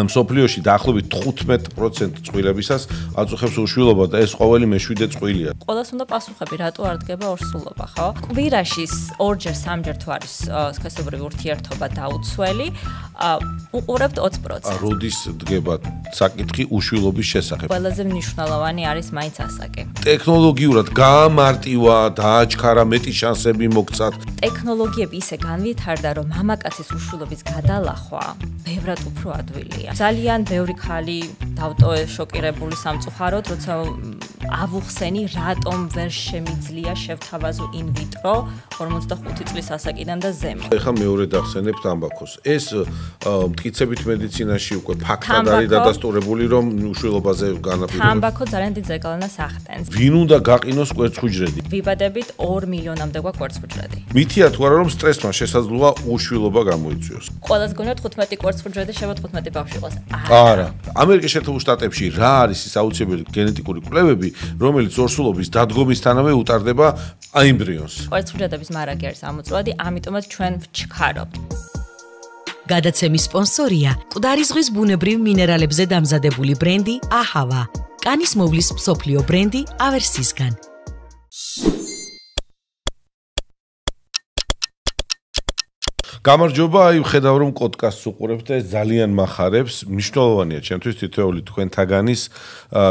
მსოფლიოში დაახლოებით 15% წყვილებისას აწუხებს უშვილობა და ეს ყოველი მე-7 წყვილია. ყველას უნდა პასუხები, რატო არ დგება ორსულობა, ხო? კვირაში 2-ჯერ 3-ჯერ თუ არის სქესობრივი ურთიერთობა დაუცველი, უყურებთ 20%. როდის დგება საკითხი უშვილობის შესახებ? ყველაზე მნიშვნელოვანი არის მაინც ასაკი. ტექნოლოგიურად გაამარტივა, დააჩქარა, მეტი შანსები მოგცათ. ტექნოლოგიები ისე განვითარდა, რომ მამაკაცის უშვილობის გადალახვა ბევრად უფრო ადვილია. ძალიან ბევრი ქალი დავტოვე შოკირებული სამწუხაროდ, როცა ავუხსენი, რატომ ვერ შემიძლია შევთავაზო in vitro 45 წლის ასაკიდან და ზემო. ეხლა მეორე დავხსენებთ ამბაქოს. ეს მტკიცებით მედიცინაში უკვე ფაქტად არის დადასტურებული, რომ უშვილობაზე განაპირობებს. თამბაქო ძალიან დიდ ზეგავლენას ახდენს. ვინ უნდა გაყინოს კვერცხუჯრედი? ვიბადებით 2 მილიონამდე გვაქვს კვერცხუჯრედი. მითია თუ არა რომ სტრესმა შესაძლოა უშვილობა გამოიწვიოს? ყველას გონია 15 კვერცხუჯრედი შევა 15 ბავშვი იყოს. არა. ამერიკის შეერთებულ შტატებში რა არის ის აუცილებელი გენეტიკური კვლევები, რომელიც ორსულობის დადგომისთანავე უტარდება აემბრიონს. კვერცხუჯრედების მარაგი არის ამოწვევადი, ამიტომაც ჩვენ ვჩქარობთ. გადაცემის სპონსორია მკვდარი ზღვის ბუნებრივ მინერალებზე დამზადებული ბრენდი აჰავა. კანის მოვლის მსოფლიო ბრენდი ავერსისგან. გამარჯობა, აი ვხედავ რომ პოდკასტს უყურებთ და ეს ძალიან მახარებს. მნიშვნელოვანია ჩემთვის თითოეული თქვენთაგანის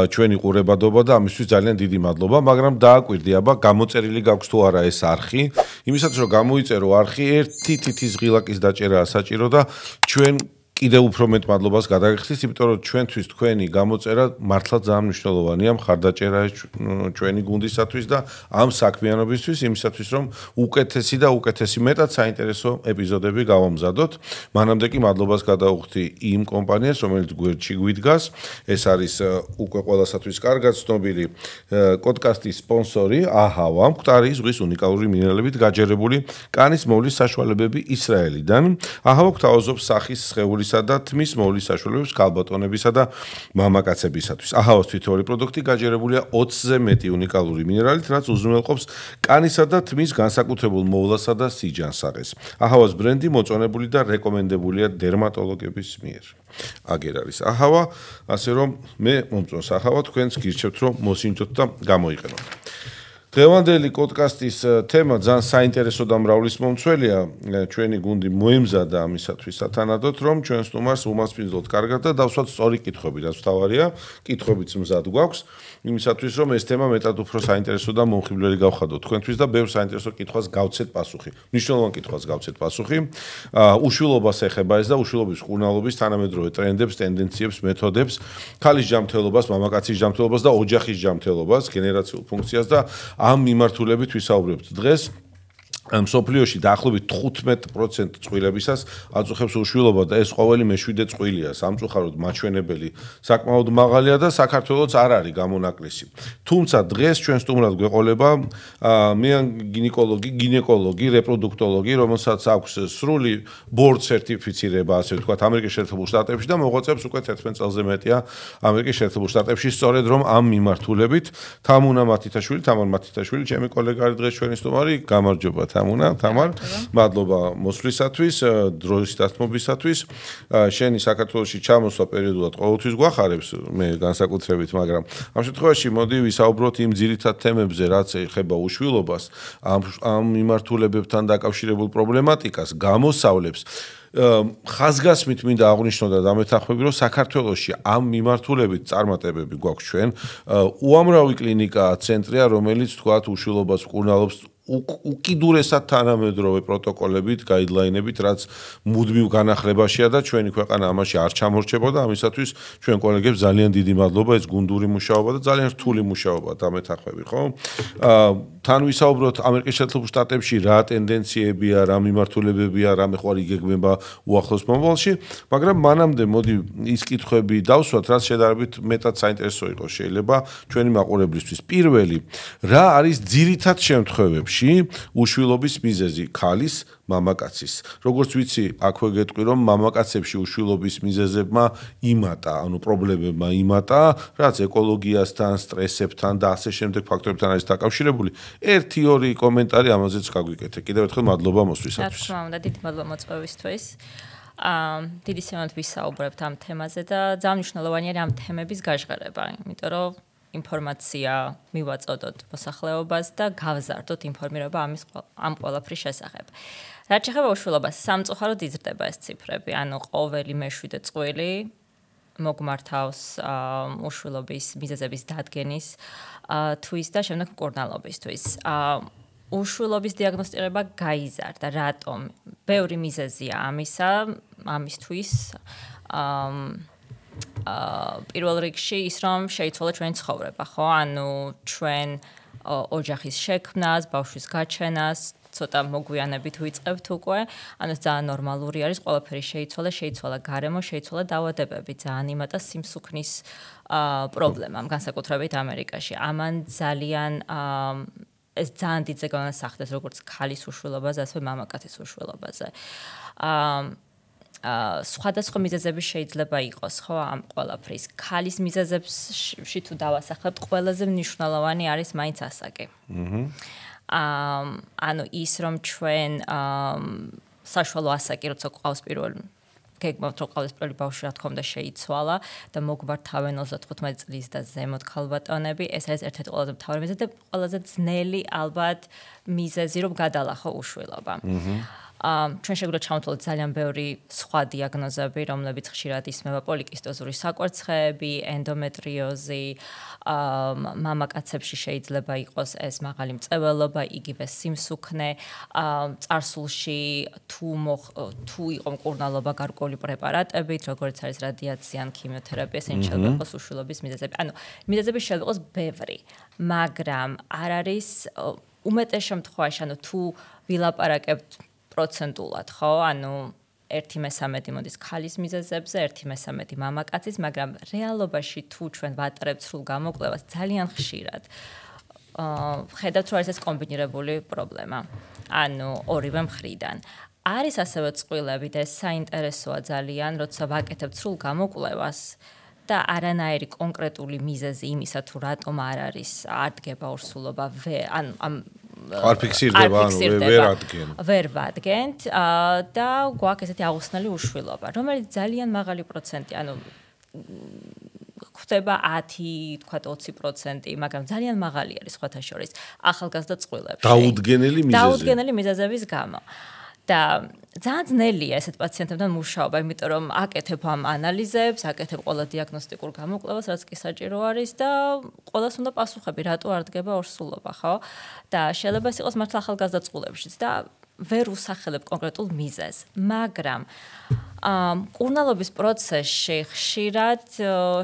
ჩვენი ყურებადობა და ამისთვის ძალიან დიდი მადლობა, მაგრამ დააკვირდი, აბა გამოწერილი გაქვს თუ არა ეს არხი. იმისათვის რომ გამოიწერო არხი, ერთი თითის ღილაკის დაჭერაა საჭირო და ჩვენ კიდევ უფრო მეტ მადლობას გადაგიხდით, იმიტომ რომ ჩვენთვის თქვენი გამოწერა მართლა ძალიან მნიშვნელოვანია მხარდაჭერა ჩვენი გუნდისათვის და ამ საქმიანობისთვის, იმისათვის რომ უკეთესი და უკეთესი მეტად საინტერესო ეპიზოდები გავამზადოთ. მანამდე კი მადლობას გადავუხდი იმ კომპანიას, რომელიც გვერდში გვიდგას. ეს არის უკვე ყველასათვის კარგად ცნობილი პოდკასტის სპონსორი აჰავა, მკვდარი ზღვის უნიკალური მინერალებით გაჯერებული კანის მოვლის საშუალებები ისრაელიდან. აჰავა გვთავაზობს სახის სხეულის და თმის მოვლის საშუალებებს ქალბატონებისა და მამაკაცებისათვის. აჰავას თითოეული პროდუქტი გაჯერებულია 20-ზე მეტი უნიკალური მინერალით, რაც უზრუნველყოფს კანისა და თმის განსაკუთრებულ მოვლასა და სიჯანსაღეს. აჰავას ბრენდი მოწონებული და რეკომენდებულია დერმატოლოგების მიერ. აგერ არის აჰავა, ასე რომ მე მომწონს აჰავა, თქვენს გირჩევთ რომ მოსინჯოთ და გამოიყენოთ. დღევანდელი პოდკასტის თემა ძალიან საინტერესო და მრავლის მომცველია. ჩვენი გუნდი მოემზადა ამისათვის სათანადოდ, რომ ჩვენ სტუმარს უმასპინძლოთ კარგად და დავსვათ სწორი კითხვები, რაც მთავარია, კითხვებიც მზად გვაქვს, იმისათვის რომ ეს თემა მეტად უფრო საინტერესო და მომხიბვლელი გავხადოთ თქვენთვის და ბევრ საინტერესო კითხვას გავცეთ პასუხი. მნიშვნელოვან კითხვას გავცეთ პასუხი. უშვილობას ეხება ეს და უშვილობის მკურნალობის თანამედროვე ტრენდებს, ტენდენციებს, მეთოდებს, ქალის ჯანმრთელობას, მამაკაცის ჯანმრთელობას და ოჯახის ჯანმრთელობას, გენერაციულ ფუნქციას და ამ მიმართულებით ვისაუბრებთ დღეს. მსოფლიოში დაახლოებით 15% წყვილებისას აწუხებს უშვილობა და ეს ყოველი მე-7 წყვილია. სამწუხაროდ მაჩვენებელი საკმაოდ მაღალია და საქართველოს არ არის გამონაკლისი. თუმცა დღეს ჩვენ სტუმრად გვეყოლება გინეკოლოგი, რეპროდუქტოლოგი, რომელსაც აქვს სრული board certification-ება, ასე ვთქვათ, ამერიკის შეერთებულ შტატებში და მოღვაწეობს უკვე 11 წელზე მეტია ამერიკის შეერთებულ შტატებში, სწორედ რომ ამ მიმართულებით თამარ მათითაშვილი, ჩემი კოლეგა არის დღეს ჩვენი სტუმარი, გამარჯობა. თამარ, მადლობა მოსვლისათვის, დროის დათმობისათვის. შენი საქართველოში ჩამოსვლა პერიოდულად ყოველთვის გვახარებს, მე განსაკუთრებით, მაგრამ ამ შემთხვევაში მოდი ვისაუბროთ იმ ძირითად თემებზე, რაც ეხება უშვილობას, ამ მიმართულებებთან დაკავშირებულ პრობლემატიკას, გამოსავლებს. ხაზგასმით მინდა აღვნიშნო და დამეთანხმები, რომ საქართველოში ამ მიმართულებით წარმატებები გვაქვს ჩვენ. უამრავი კლინიკაა, ცენტრია, რომელიც თქვათ უშვილობას მკურნალობს უკიდურესად თანამედროვე პროტოკოლებით, გაიდლაინებით, რაც მუდმივ განახლებაშია და ჩვენი ქვეყანა ამაში არ ჩამორჩებოდა, ამისათვის ჩვენ კოლეგებს ძალიან დიდი მადლობა, ეს გუნდური მუშაობა და ძალიან რთული მუშაობა დამეთანხმები, ხო? თან ვისაუბროთ ამერიკის შეერთებულ შტატებში რა ტენდენციებია, რა მიმართულებებია, რა მეხვარი გეგმება უახლოს მომავალში, მაგრამ მანამდე მოდი ის კითხვები დავსვათ, რაც შედარებით მეტად საინტერესო იყოს შეიძლება ჩვენი მაყურებლისთვის. პირველი, რა არის ძირითად შემთხვევებში უშვილობის მიზეზი ქალის, მამაკაცის. როგორც ვიცი, აქვე გეტყვი, რომ მამაკაცებში უშვილობის მიზეზებმა იმატა, ანუ პრობლემებმა იმატა, რაც ეკოლოგიასთან, სტრესებთან და ასე შემდეგ ფაქტორებთან არის დაკავშირებული. 1-2 კომენტარი ამაზეც გაგვიკეთე. კიდევ ერთხელ მადლობა მოსვლისათვის. რა თქმა უნდა, დიდი მადლობა მოწვევისთვის. დიდი სიამოვნებით ვისაუბრებთ ამ თემაზე და ძალიან მნიშვნელოვანია ამ თემების გაჟღერება, იმიტომ რომ ინფორმაცია მივაწოდოთ მოსახლეობას და გავზარდოთ ინფორმირება ამ ყველაფრის შესახებ. რაც შეეხება უშვილობას, სამწუხაროდ იზრდება ეს ციფრები, ანუ ყოველი მეშვიდე წყვილი მოგმართავს უშვილობის მიზეზების დადგენის თვის და შემდეგ მკურნალობისთვის. უშვილობის დიაგნოსტირება გაიზარდა, რატომ? ბევრი მიზეზია ამისთვის. პირველ რიგში ის რომ შეიცვალა ჩვენი ცხოვრება, ხო? ანუ ჩვენ ოჯახის შექმნას, ბავშვის გაჩენას ცოტა მოგვიანებით ვიწყებთ უკვე, ანუ ძალიან ნორმალური არის, ყველაფერი შეიცვალა გარემო, შეიცვალა დაავადებები, ძალიან იმატა სიმსუქნის პრობლემამ, განსაკუთრებით ამერიკაში. ამან ძალიან ეს ძალიან დიდ ზეგავლენას ახდენს როგორც ქალის უშვილობაზე, ასევე მამაკაცის უშვილობაზე. სხვადასხვა მიზეზები შეიძლება იყოს, ხო, ამ ყველაფრის. ქალის მიზეზებში თუ დავასახლებთ, ყველაზე მნიშვნელოვანი არის მაინც ასაკი. ანუ ის რომ ჩვენ საშუალო ასაკი როცა ყავს გეგმავთ რომ ყავს პირველი ბავშვი რა თქმა უნდა შეიცვალა და მოგვართ თავენ 35 წლის და ზემოთ ქალბატონები, ეს არის ერთ-ერთი ყველაზე მთავარი მიზეზი და ყველაზე ძნელი ალბათ მიზეზი რომ გადალახო უშვილობა. ჩვენ შეგვიძლია ჩავთვალოთ ძალიან ბევრი სხვა დიაგნოზები, რომლებიც ხშირად ისმება პოლიკისტოზური საკვერცხეები, ენდომეტრიოზი, მამაკაცებში შეიძლება იყოს ეს მაღალი მწვერვალობა, იგივე სიმსუქნე, წარსულში თუ იყო მკურნალობა გარკვეული პრეპარატებით, როგორც არის რადიაცია ან ქიმიოთერაპია, ესენი შეიძლება იყოს უშვილობის მიზეზები. ანუ მიზეზები შეიძლება იყოს ბევრი, მაგრამ არ არის უმეტეს შემთხვევაში, ანუ თუ ვილაპარაკებთ პროცენტულად, ხო? ანუ 1/13 მოდის ქალის მიზეზებზე, 1/13 მამაკაცის, მაგრამ რეალობაში თუ ჩვენ ვატარებთ სრულ გამოკვლევას ძალიან ხშირად ხედავთ რომ არის ეს კომბინირებული პრობლემა. ანუ ორივე მხრიდან. არის ასევე წყვილები და ეს საინტერესოა ძალიან, როცა ვაკეთებთ სრულ გამოკვლევას და არანაირი კონკრეტული მიზეზი იმისა თუ რატომ არ დგება ორსულობა, არ ფიქსირდება, ვერ ვადგენთ და გვაქვს ესეთი აუხსნელი უშვილობა, რომელიც ძალიან მაღალი პროცენტი, ანუ ხდება 10, თქვა 20%, მაგრამ ძალიან მაღალი არის სხვათა შორის ახალგაზრდა წყვილებში. დაუდგენელი მიზეზების გამო. და ძალიან ძნელია ესეთ პაციენტებთან მუშაობა, იმიტომ რომ აკეთებ ამ ანალიზებს, აკეთებ ყველა დიაგნოსტიკურ გამოკვლევას, რაც კი საჭირო არის და ყველას უნდა პასუხები, რატო არ დგება ორსულობა, ხო? და შეიძლება ეს იყოს მართლა ახალგაზრდა წყვილებშიც და ვერ უსახელებ კონკრეტულ მიზეზს, მაგრამ მკურნალობის პროცესში ხშირად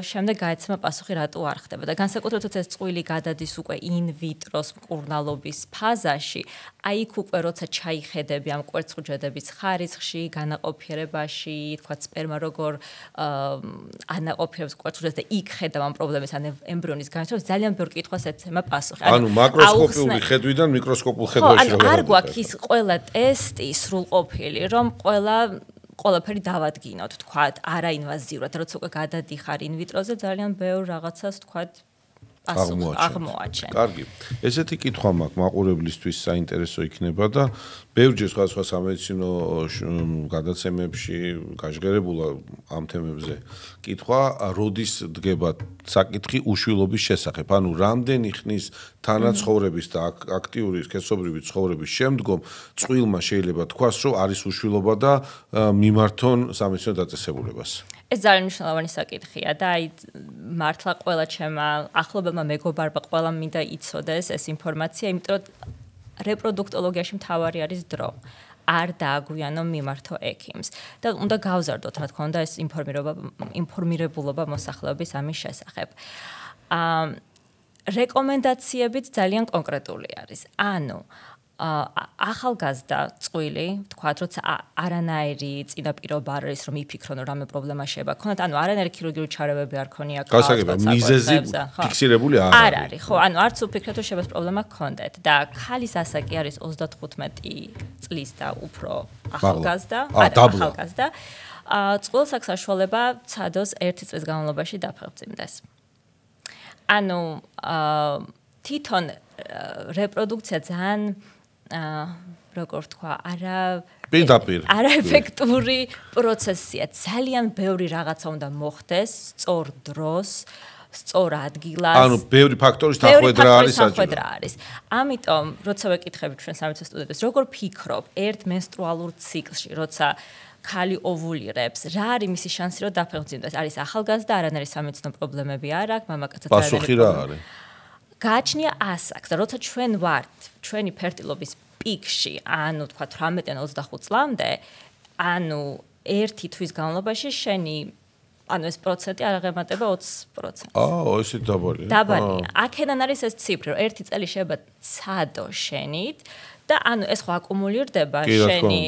შემდეგ გაეცემა პასუხი რატო არ ხდება და განსაკუთრებით ეს წყვილი გადადის უკვე in vitro-s მკურნალობის ფაზაში, აი იქ უკვე როცა ჩაიხედები ამ კვერცხუჯედების ხარისხში, განაყოფიერებაში, თქვა სპერმა როგორ ანაყოფიერებს კვერცხუჯედს და იქ ხედავ ამ პრობლემის ან ემბრიონის განვითარებას, ძალიან ბევრ კითხვას ეცემა პასუხი. ანუ მაკროსკოპიული ხედვიდან მიკროსკოპულ ხედვაში როგორ არ გვაქვს ის ყველა ტესტი სრულყოფილი, რომ ყველაფერი დავადგინოთ, თქვათ, არაინვაზიურად, როცა უკვე გადადიხარ in vitro-ზე, ძალიან ბევრ რაღაცას, თქვათ, აღმოაჩენ. კარგი. ესეთი კითხვა მაქვს მაყურებლისთვის საინტერესო იქნება და ბევრჯერ სხვადასხვა სამედიცინო გადაცემებში გაჟღერებულა ამ თემებზე კითხვა, როდის დგება საკითხი უშვილობის შესახებ, ანუ რამდენი ხნის თანაცხოვრების და აქტიური სქესობრივი ცხოვრების შემდგომ წყვილმა შეიძლება თქვას, რომ არის უშვილობა და მიმართონ სამედიცინო დაწესებულებას. ეს ძალიან მნიშვნელოვანი საკითხია და აი მართლა ყველა ჩემმა ახლობელმა მეგობარმა ყველა მინდა იცოდეს ეს ინფორმაცია, იმიტომ რომ რეპროდუქტოლოგიაში მთავარი არის დრო. არ დააგვიანო მიმართო ექიმს და უნდა გავზარდოთ, რა თქმა უნდა, ეს ინფორმირებულობა მოსახლეობის ამის შესახებ. რეკომენდაციებიც ძალიან კონკრეტული არის. ანუ ახალგაზრდა წყვილი, თქვათ, როცა არანაირი წინაპირობა არ არის, რომ იფიქრონ, რომ რამე პრობლემა შეიძლება ქონათ, ანუ არანაირი ქირურგიული ჩარევები არ ქონია ქალს. მიზეზი ფიქსირებული არ არის, ხო, ანუ არც უფიქრეთ, რომ შეიძლება პრობლემა ქონდეთ და ქალის ასაკი არის 35 წლის და უფრო ახალგაზრდა, ახალგაზრდა. წყვილს აქვს საშუალება ცადოს 1 წლის განმავლობაში დაფეხმძიმდეს. ანუ თვითონ რეპროდუქცია ძალიან როგორ ვთქვა, პირდაპირ. არაეფექტური პროცესია. ძალიან ბევრი რაღაცა უნდა მოხდეს სწორ დროს, სწორ ადგილას. ანუ ბევრი ფაქტორის თანხმედრა არის საჭირო. ამიტომ, როცა ვეკითხებით ჩვენ სამეცნიერო სტუდენტებს, როგორ ფიქრობ ერთ მენსტრუალურ ციკლში, როცა ქალი ოვულირებს, რა არის მისი შანსი, რომ დაფეხმძიმდეს? არის ახალგაზრდა, არანაირი სამედიცინო პრობლემები არ აქვს, მამაკაცად პასუხი რა არის? გააჩნია ასაკს და როცა ჩვენ ვართ ჩვენი ფერტილობის პიკში, ანუ თქვა 18-25 წლამდე, ანუ ერთი თვის განმავლობაში შენი ანუ ეს პროცენტი არ აღემატება 20%. ესე დაბალია. დაბალია. აქედან არის ეს ციფრი, რომ ერთი წელი შეიძლება ცადო შენით და ანუ ეს ხო აკუმულირდება შენი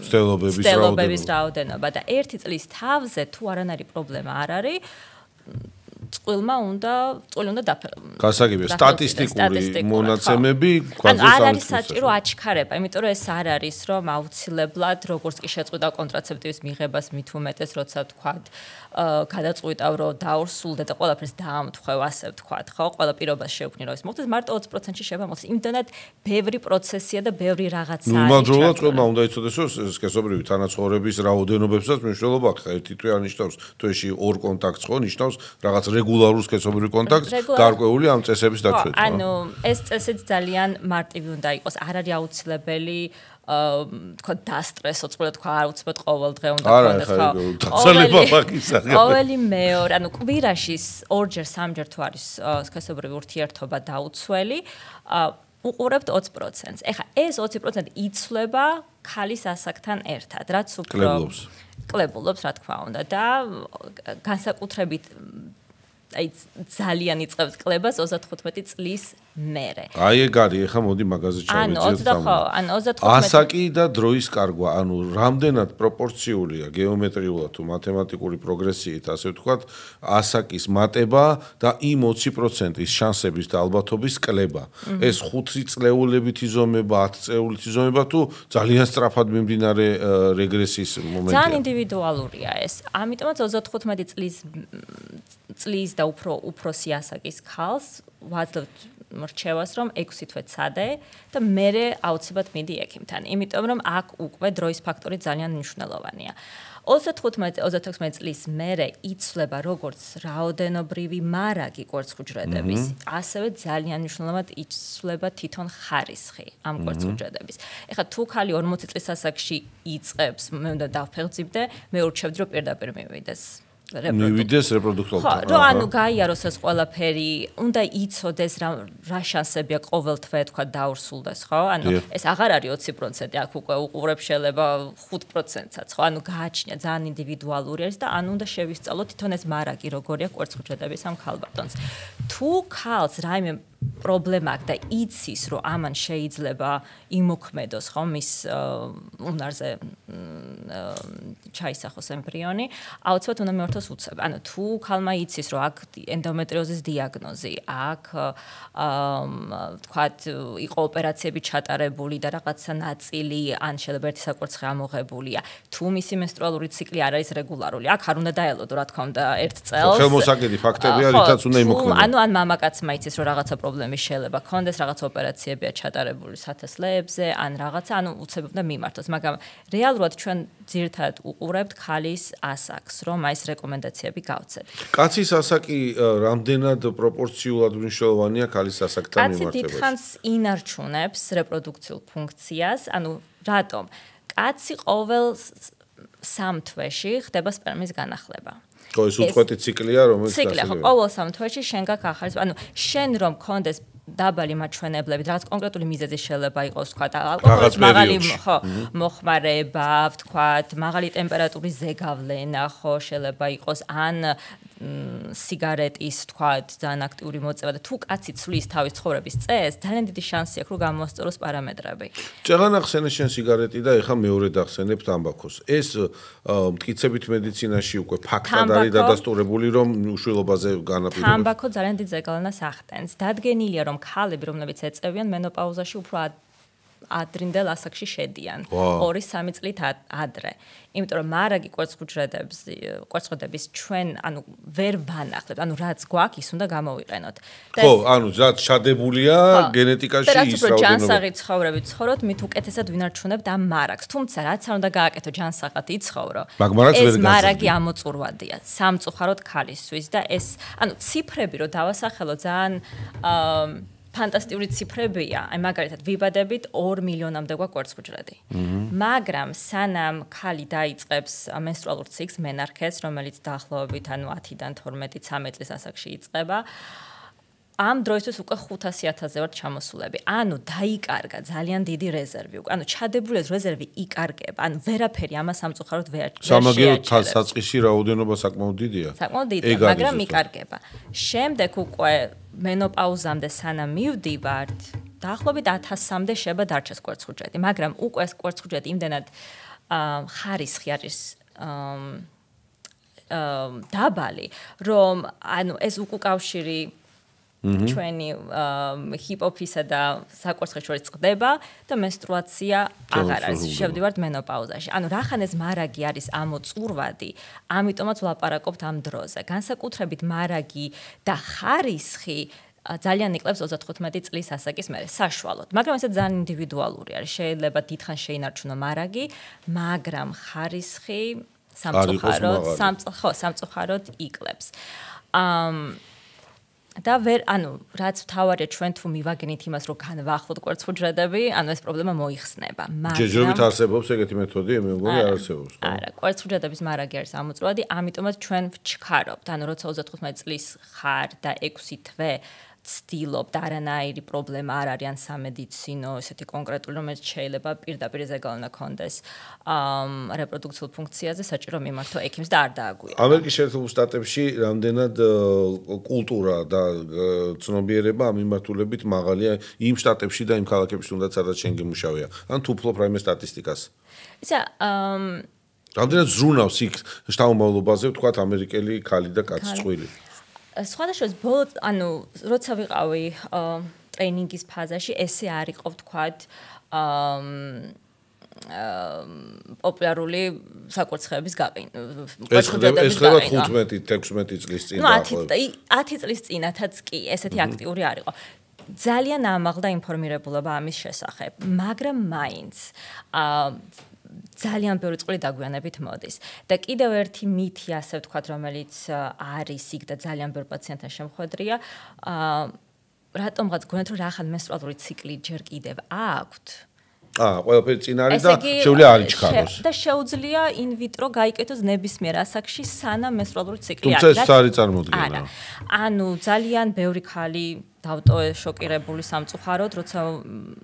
სტელობების რაოდენობა და ერთი წლის თავზე თუ არანაირი პრობლემა არ არის, წვილი უნდა გასაგებია სტატისტიკური მონაცემები ანუ არ არის საჭირო აჩქარება, იმიტომ რომ ეს არ არის რომ აუცილებლად როგორც კი შეწყვიტა კონტრაცეპტივის მიღებას მით უმეტეს, როცა ვთქვათ გადაწყვიტავ რომ დაურსულდე და ყველაფერს დაამთხვევ, ასე ვთქვათ, ხო, ყველა პირობას შევქმნი რომ ეს მოხდეს, მარტო 20%-ში შეიძლება მოხდეს. იმდანაც ბევრი პროცესია და ბევრი რაღაცა არის. იმავდროულად ყველმა უნდა იცოდეს, რომ სქესობრივი თანაცხოვრების რაოდენობებსაც მნიშვნელობა აქვს. ერთი თვე ანიშნავს, თვეში ორ კონტაქტს ხო ნიშნავს რაღაც რეგულარულ სქესობრივ კონტაქტს, გარკვეული ამ წესების დაცვით. ანუ ეს წესიც ძალიან მარტივი უნდა იყოს, არ არის აუცილებელი თქვა დასტრესო, წყვილად თქვა აუცილებლად ყოველ დღე უნდა გქონდეს ხო? დაცალება მაგისაღები. ყოველი მეორე, ანუ კვირაში ორჯერ, სამჯერ თუ არის სქესობრივი ურთიერთობა დაუცველი, უყურებთ 20%-ს. ეხლა ეს 20% იცვლება ქალის ასაკთან ერთად, რაც უფრო კლებულობს, რა თქმა უნდა და განსაკუთრებით აი ძალიან იწყებს კლებას 35 წლის მერე. აი ეგ არის, ეხლა მოდი მაგაზე ჩავიძიოთ. ანუ 35 ასაკი და დროის კარგვა, ანუ რამდენად პროპორციულია გეომეტრიულად თუ მათემატიკური პროგრესიით, ასე ვთქვათ, ასაკის მატება და იმ 20%-ის შანსების და ალბათობის კლება. ეს 5 წლეულებითი ზომება, 10 წლეულითი ზომება თუ ძალიან სწრაფად მიმდინარე რეგრესიის მომენტია. ძალიან ინდივიდუალურია ეს. ამიტომაც 35 წლის და უფროსი ასაკის ქალს ვაძლევთ მრჩევას, რომ 6 თვე ცადე და მერე აუცილებლად მიდი ექიმთან. იმიტომ რომ აქ უკვე დროის ფაქტორი ძალიან მნიშვნელოვანია. 35-36 წლის მერე იცვლება როგორც რაოდენობრივი მარაგი კვერცხუჯრედების, ასევე ძალიან მნიშვნელოვნად იცვლება თვითონ ხარისხი ამ კვერცხუჯრედების. ეხლა თუ ქალი 40 წლის ასაკში იწყებს, მე უნდა დავფეხმძიმდე, მე ურჩევდი რომ პირდაპირ მივიდეს. მივიდეს რეპროდუქტორთან. ხო, ანუ გაიაროს ეს ყველაფერი, უნდა იცოდეს რა შანსებია ყოველ თვე თქვა დაურსულდეს, ხო? ანუ ეს აღარ არის 20%, აქ უკვე უყურებს შეიძლება 5%-საც, ხო? ანუ გააჩნია ძალიან ინდივიდუალური არის და ანუ უნდა შევისწავლოთ თვითონ ეს მარაგი როგორია კვერცხუჯრედების ამ ქალბატონს. თუ ქალს რაიმე პრობლემა აქვს და იცის, რომ ამან შეიძლება იმოქმედოს, ხო, მის უნარზე ჩაისახოს ემბრიონი, აუცილებლად უნდა მიმართოს უცებ. ანუ თუ ქალმა იცის, რომ აქ ენდომეტრიოზის დიაგნოზი, აქ ვთქვათ, იყო ოპერაციები ჩატარებული და რაღაცა ნაწილი, ან შეიძლება ერთი საკვერცხი ამოღებულია, თუ მისი მენსტრუალური ციკლი არ არის რეგულარული, აქ არ უნდა დაელოდო, რა თქმა უნდა, ერთ წელს. ხელმოსაკიდი ფაქტებია, რითაც უნდა იმოქმედოს. ანუ ან მამაკაცმა იცის, რომ რაღაცა პრობლემი შეიძლება ქონდეს, რაღაც ოპერაციებია ჩატარებული სათესლეებზე, ან რაღაცა, ანუ უცებ უნდა მიმართოს, მაგრამ რეალურად ჩვენ ძირითადად უყურებთ ქალის ასაკს, რომ აი ეს რეკომენდაციები გავცეთ. კაცის ასაკი რამდენად პროპორციულად მნიშვნელოვანია ქალის ასაკთან მიმართებაში? კაცი დიდხანს ინარჩუნებს რეპროდუქციულ ფუნქციას, ანუ რატომ? კაცი ყოველ 3 თვეში ხდება სპერმის განახლება. ხო, ეს უწყვეტი ციკლია, რომელიც ციკლია, ხო, ყოველ 3 თვეში შენ გაქვს ახალი, ანუ შენ რომ გქონდეს დაბალი მაჩვენებლები, რაღაც კონკრეტული მიზეზი შეიძლება იყოს, თქვა, ალკოჰოლის მაღალი მოხმარება, ვთქვათ, მაღალი ტემპერატურის ზეგავლენა, ხო, შეიძლება იყოს, ან სიგარეტის, ვთქვათ, ძალიან აქტიური მოწევა და თუ კაცი ცვლის თავის ცხოვრების წესს, ძალიან დიდი შანსი აქვს, რომ გამოსწოროს პარამეტრები. ჭეღან ახსენე შენ სიგარეტი და ეხა მეორედ ახსენებ თამბაქოს. ეს მტკიცებით მედიცინაში უკვე ფაქტად არის დადასტურებული, რომ უშვილობაზე განაპირობებს. თამბაქო ძალიან დიდ ზეგავლენას ახდენს. დადგენილია, რომ ქალები, რომლებიც ეწევიან მენოპაუზაში უფრო ადრინდელ ასაკში შედიან. 2-3 წლით ადრე. იმიტომ რომ მარაგი კვერცხუძების ჩვენ ვერ ვანახლებთ, რაც გვაქვს ის უნდა გამოვიყენოთ. ხო, რაც ჩადებულია გენეტიკაში ის რაოდენობა. და ჯანსაღი ცხოვრებით ცხოვრობთ, მით უკეთესად ვინარჩუნებთ ამ მარაგს. თუმცა რაც არ უნდა გააკეთო ჯანსაღად იცხოვრო. ეს მარაგი ამოწურვადია, სამწუხაროდ ქალისთვის და ეს, ციფრები რო დავასახელო ძალიან ფანტასტიკური ციფრებია. აი მაგალითად ვიბადებით 2 მილიონამდე გვაქვს კვერცხუჯრედი. მაგრამ სანამ ქალი დაიწყებს მენსტრუალურ ციკლს, მენარქეს, რომელიც დაახლოებით 10-დან 12-13 წლის ასაკში იწყება, ამ დროისთვის უკვე 500,000-ზე ვართ ჩამოსულები. დაიკარგა ძალიან დიდი რეზერვი. ჩადებული რეზერვი იკარგება. ვერაფერი ამას სამწუხაროდ ვერ შეაჩერებს. სამაგიეროდ საწყისში რაოდენობა საკმაოდ დიდია. საკმაოდ დიდია, მაგრამ იკარგება. შემდეგ უკვე მენოპაუზამდე სანამ მივდივართ, დაახლოებით 1000-მდე შეება დარჩეს კვერცხუჯრედი, მაგრამ უკვე ეს კვერცხუჯრედი იმდენად ხარისხი არის დაბალი, რომ ეს უკავშირი ჩვენი ჰიპოფიზა და საკვერცხეს შორის წყდება და მენსტრუაცია აღარ არის. შევდივართ მენოპაუზაში. რახან ეს მარაგი არის ამოწურვადი, ამიტომაც ვლაპარაკობთ ამ დროზე. განსაკუთრებით მარაგი და ხარისხი ძალიან იკლებს 35 წლის ასაკის მერე საშუალოდ. მაგრამ ეს ძალიან ინდივიდუალური არის. შეიძლება დიდხანს შეინარჩუნო მარაგი, მაგრამ ხარისხი სამწუხაროდ იკლებს. და რაც თავარია ჩვენ თუ მივაგენით იმას, რომ განვახლოთ კვერცხუჯრედები, ეს პრობლემა მოიხსნება. ჯერჯერობით არსებობს ეგეთი მეთოდი, მე მგონი არ არსებობს. არა, კვერცხუჯრედების მარაგი არის ამოწურვადი, ამიტომაც ჩვენ ვჩქარობთ. როცა 35 წლის ხარ და 6 თვე ცდილობთ, არანაირი პრობლემა არ არის ან სამედიცინო, ესეთი კონკრეტული, რომელიც შეიძლება პირდაპირ ზეგავლენა ქონდეს რეპროდუქციულ ფუნქციაზე, საჭირო მიმართო ექიმს და არ დააგვირა. ამერიკის შეერთებულ შტატებში რამდენად კულტურა და ცნობიერება ამ მიმართულებით მაღალია იმ შტატებში და იმ ქალაქებში, თუნდაც სადაც შენ გემუშავია. თუ ფლობ რაიმე სტატისტიკას. ისა რამდენად ზრუნავს იქ შთამომავლობაზე, ვთქვათ, ამერიკელი ქალი და კაცი წყვილი. სხვადასხვა ბოლო, როცა ვიყავი ტრეინინგის ფაზაში, ესე არ იყო, ვთქვათ, პოპულარული საკვერცხების გაყინვა. ეს ხდება 15-16 წლის წინ დაახლოებით. 10 წლის წინათაც კი ესეთი აქტიური არ იყო. ძალიან ამაღლდა ინფორმირებულობა ამის შესახებ, მაგრამ მაინც ძალიან ბევრი წყვლი დაგვიანებით მოდის. და კიდევ ერთი მითი, ასე ვთქვათ, რომელიც არის იქ და ძალიან ბევრ პაციენტთან შემხვედრია, რატომღაც გვენთ, რომ რახან მენსტრუალური ციკლი ჯერ კიდევ აქვთ. ყველაფერი წინ არის და შეუძლია არ იჩქაროს. და შეუძლია ინვიტრო გაიკეთოს ნებისმიერ ასაკში, სანამ მენსტრუალური ციკლი არის. თუმცა ეს არ წარმოდგენა. ძალიან ბევრი ქალი დავტოვე შოკირებული სამწუხაროდ, როცა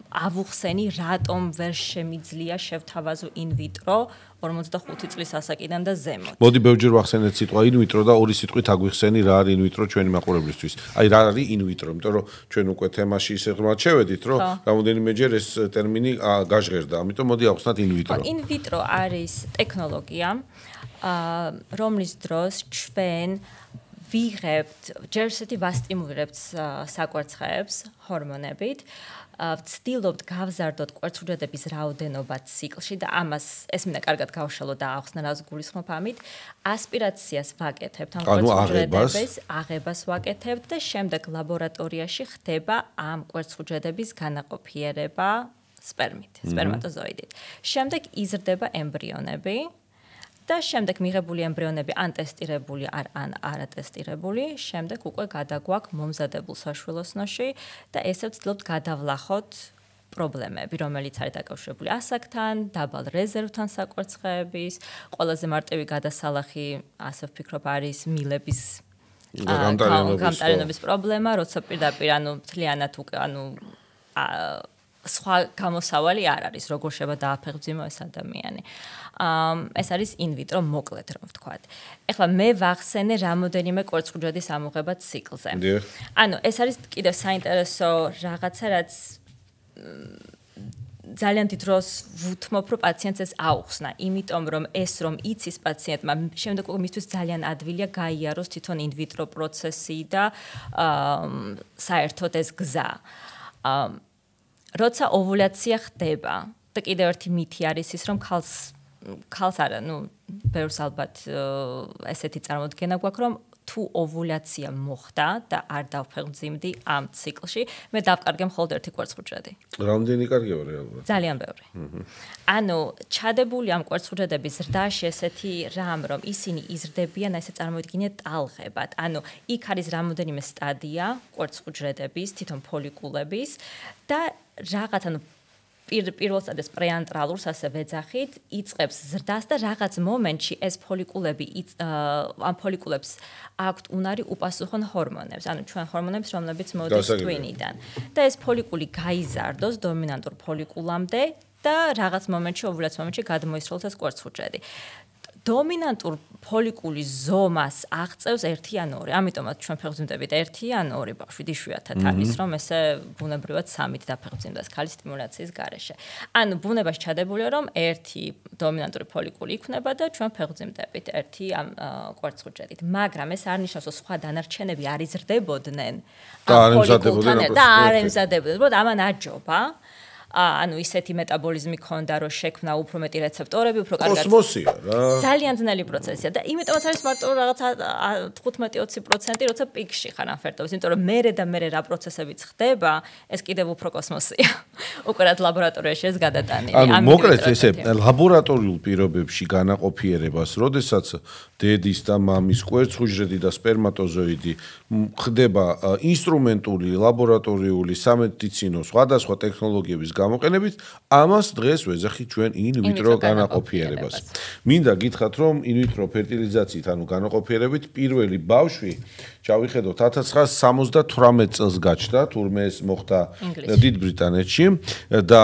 ავუხსენი, რატომ ვერ შემიძლია შევთავაზო ინვიტრო 45 წლის ასაკიდან და ზემოთ. მოდი ბევრჯერ ვახსენეთ სიტყვა ინვიტრო და ორი სიტყვით აგვიხსენი რა არის ინვიტრო ჩვენი მაყურებლისთვის. აი რა არის ინვიტრო, იმიტომ რომ ჩვენ უკვე თემაში ისე ღრმად შევედით, რომ რამოდენიმეჯერ ეს ტერმინი გაჟღერდა. ამიტომ მოდი ავხსნათ ინვიტრო. ინვიტრო არის ტექნოლოგია, რომლის დროს ჩვენ ვიღებთ, ჯერ ისეთი ვასტიმულირებთ საკვერცხებს ჰორმონებით, ვცდილობთ გავზარდოთ კვერცხუჯრედების რაოდენობა ციკლში და ამას ეს მინდა კარგად გავშალო და ახსნა რას გულისხმობ ამით, ასპირაციას ვაკეთებთ ამ კვერცხუჯრედების, აღებას ვაკეთებთ და შემდეგ ლაბორატორიაში ხდება ამ კვერცხუჯრედების განაყოფიერება სპერმით, სპერმატოზოიდით. შემდეგ იზრდება ემბრიონები. და შემდეგ მიღებული ემბრიონები ან ტესტირებული ან არატესტირებული, შემდეგ უკვე გადაგვაქვს მომზადებულ საშვილოსნოში და ესე ვცდილობთ გადავლახოთ პრობლემები, რომელიც არის დაკავშირებული ასაკთან, დაბალ რეზერვთან საკვერცხეების, ყველაზე მარტივი გადასალახი, ასე ვფიქრობ, არის მილების გამტარენობის პრობლემა, როცა პირდაპირ მთლიანად სხვა გამოსავალი არ არის, როგორ შეიძლება დააფეხმძიმო ეს ადამიანი. ეს არის ინვიტრო მოკლედ რომ ვთქვათ. ეხლა მე ვახსენე რამოდენიმე კვერცხუჯრედის ამოღება ციკლზე. ეს არის კიდევ საინტერესო რაღაცა, რაც ძალიან დიდ დროს ვუთმობ, რომ პაციენტს ეს აუხსნა, იმიტომ რომ ეს რომ იცის პაციენტმა, შემდეგ უკვე მისთვის ძალიან ადვილია გაიაროს თვითონ ინვიტრო პროცესი და საერთოდ ეს გზა. როცა ოვულაცია ხდება და კიდევ ერთი მითი არის ის, რომ ქალს არა, ბევრს ალბათ ესეთი წარმოდგენა გვაქვს, რომ თუ ოვულაცია მოხდა და არ დავფეხმძიმდი ამ ციკლში, მე დავკარგე მხოლოდ ერთი კვერცხუჯრედი. რამდენი კარგია რეალურად? ძალიან ბევრი. ანუ ჩადებული ამ კვერცხუჯრედების ზრდაში ესეთი რამ, რომ ისინი იზრდებიან, ესე წარმოიდგინეთ ტალღებად. ანუ იქ არის რამოდენიმე სტადია კვერცხუჯრედების, თვითონ ფოლიკულების და რაღაც პირველ სტადიას პრეანტრალურს ასე ვეძახით, იწყებს ზრდას და რაღაც მომენტში ეს ფოლიკულები ამ ფოლიკულებს აქვთ უნარი უპასუხონ ჰორმონებს, ანუ ჩვენ ჰორმონებს, რომლებიც მოდის ტვინიდან. და ეს ფოლიკული გაიზარდოს დომინანტურ ფოლიკულამდე და რაღაც მომენტში, ოვულაციის მომენტში გადმოისროლოს ეს კვერცხუჯრედი. დომინანტურ ფოლიკულის ზომას აღწევს 1 ან 2. ამიტომაც ჩვენ ფეხმძიმდებით 1 ან 2 ბავშვი იშვიათად არის, რომ ესე ბუნებრივად 3-ით დაფეხმძიმდეს ქალის სტიმულაციის გარეშე. ანუ ბუნებაში ჩადებულია, რომ 1 დომინანტური ფოლიკული იქნება და ჩვენ ფეხმძიმდებით 1 ამ კვერცხუჯრედით. მაგრამ ეს არ ნიშნავს, რომ სხვა დანარჩენები არ იზრდებოდნენ ამ ფოლიკულთან და არ ემზადებოდნენ. ამან აჯობა. ანუ ისეთი მეტაბოლიზმი ქონდა, რომ შექმნა უფრო მეტი რეცეპტორები, უფრო კარგად. კოსმოსია რა. ძალიან ძნელი პროცესია და იმიტომაც არის მარტო რაღაცა 15-20%, როცა პიკში ხარ ამ ფერდობის, იმიტომ რომ მერე და მერე რა პროცესებიც ხდება, ეს კიდევ უფრო კოსმოსია. უკვე რაც ლაბორატორიაში ეს გადატანილი. ანუ მოკლედ ესე ლაბორატორიულ პირობებში განაყოფიერებას, როდესაც დედის და მამის კვერცხუჯრედი და სპერმატოზოიდი ხდება ინსტრუმენტული, ლაბორატორიული, სამედიცინო სხვადასხვა ტექნოლოგიების გამოყენებით, ამას დღეს ვეძახით ჩვენ in vitro განაყოფიერებას. მინდა გითხრათ, რომ in vitro ფერტილიზაციით, ანუ განაყოფიერებით პირველი ბავშვი ჩავიხედოთ 1978 წელს გაჩნდა, თურმე ეს მოხდა დიდ ბრიტანეთში და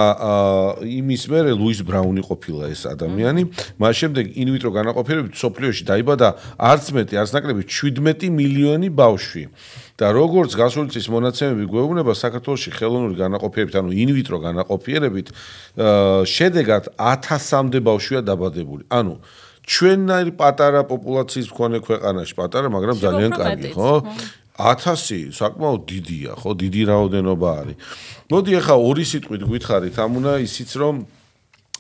იმის მერე ლუის ბრაუნი ყოფილა ეს ადამიანი. მას შემდეგ in vitro განაყოფიერებით სოფლიოში დაიბადა არც მეტი, არც ნაკლები 17 მილიონი ბავშვი. და როგორც გასული წლის მონაცემები გვეუბნება, საქართველოში ხელოვნური განაყოფიერებით, ანუ in vitro განაყოფიერებით, შედეგად 1000-მდე ბავშვია დაბადებული. ანუ ჩვენნაირი პატარა პოპულაციის მქონე ქვეყანაში, პატარა, მაგრამ ძალიან კარგი, ხო? 1000 საკმაოდ დიდია, ხო? დიდი რაოდენობა არის. მოდი ახლა ორი სიტყვით გითხარით, ამ უნდა ისიც რომ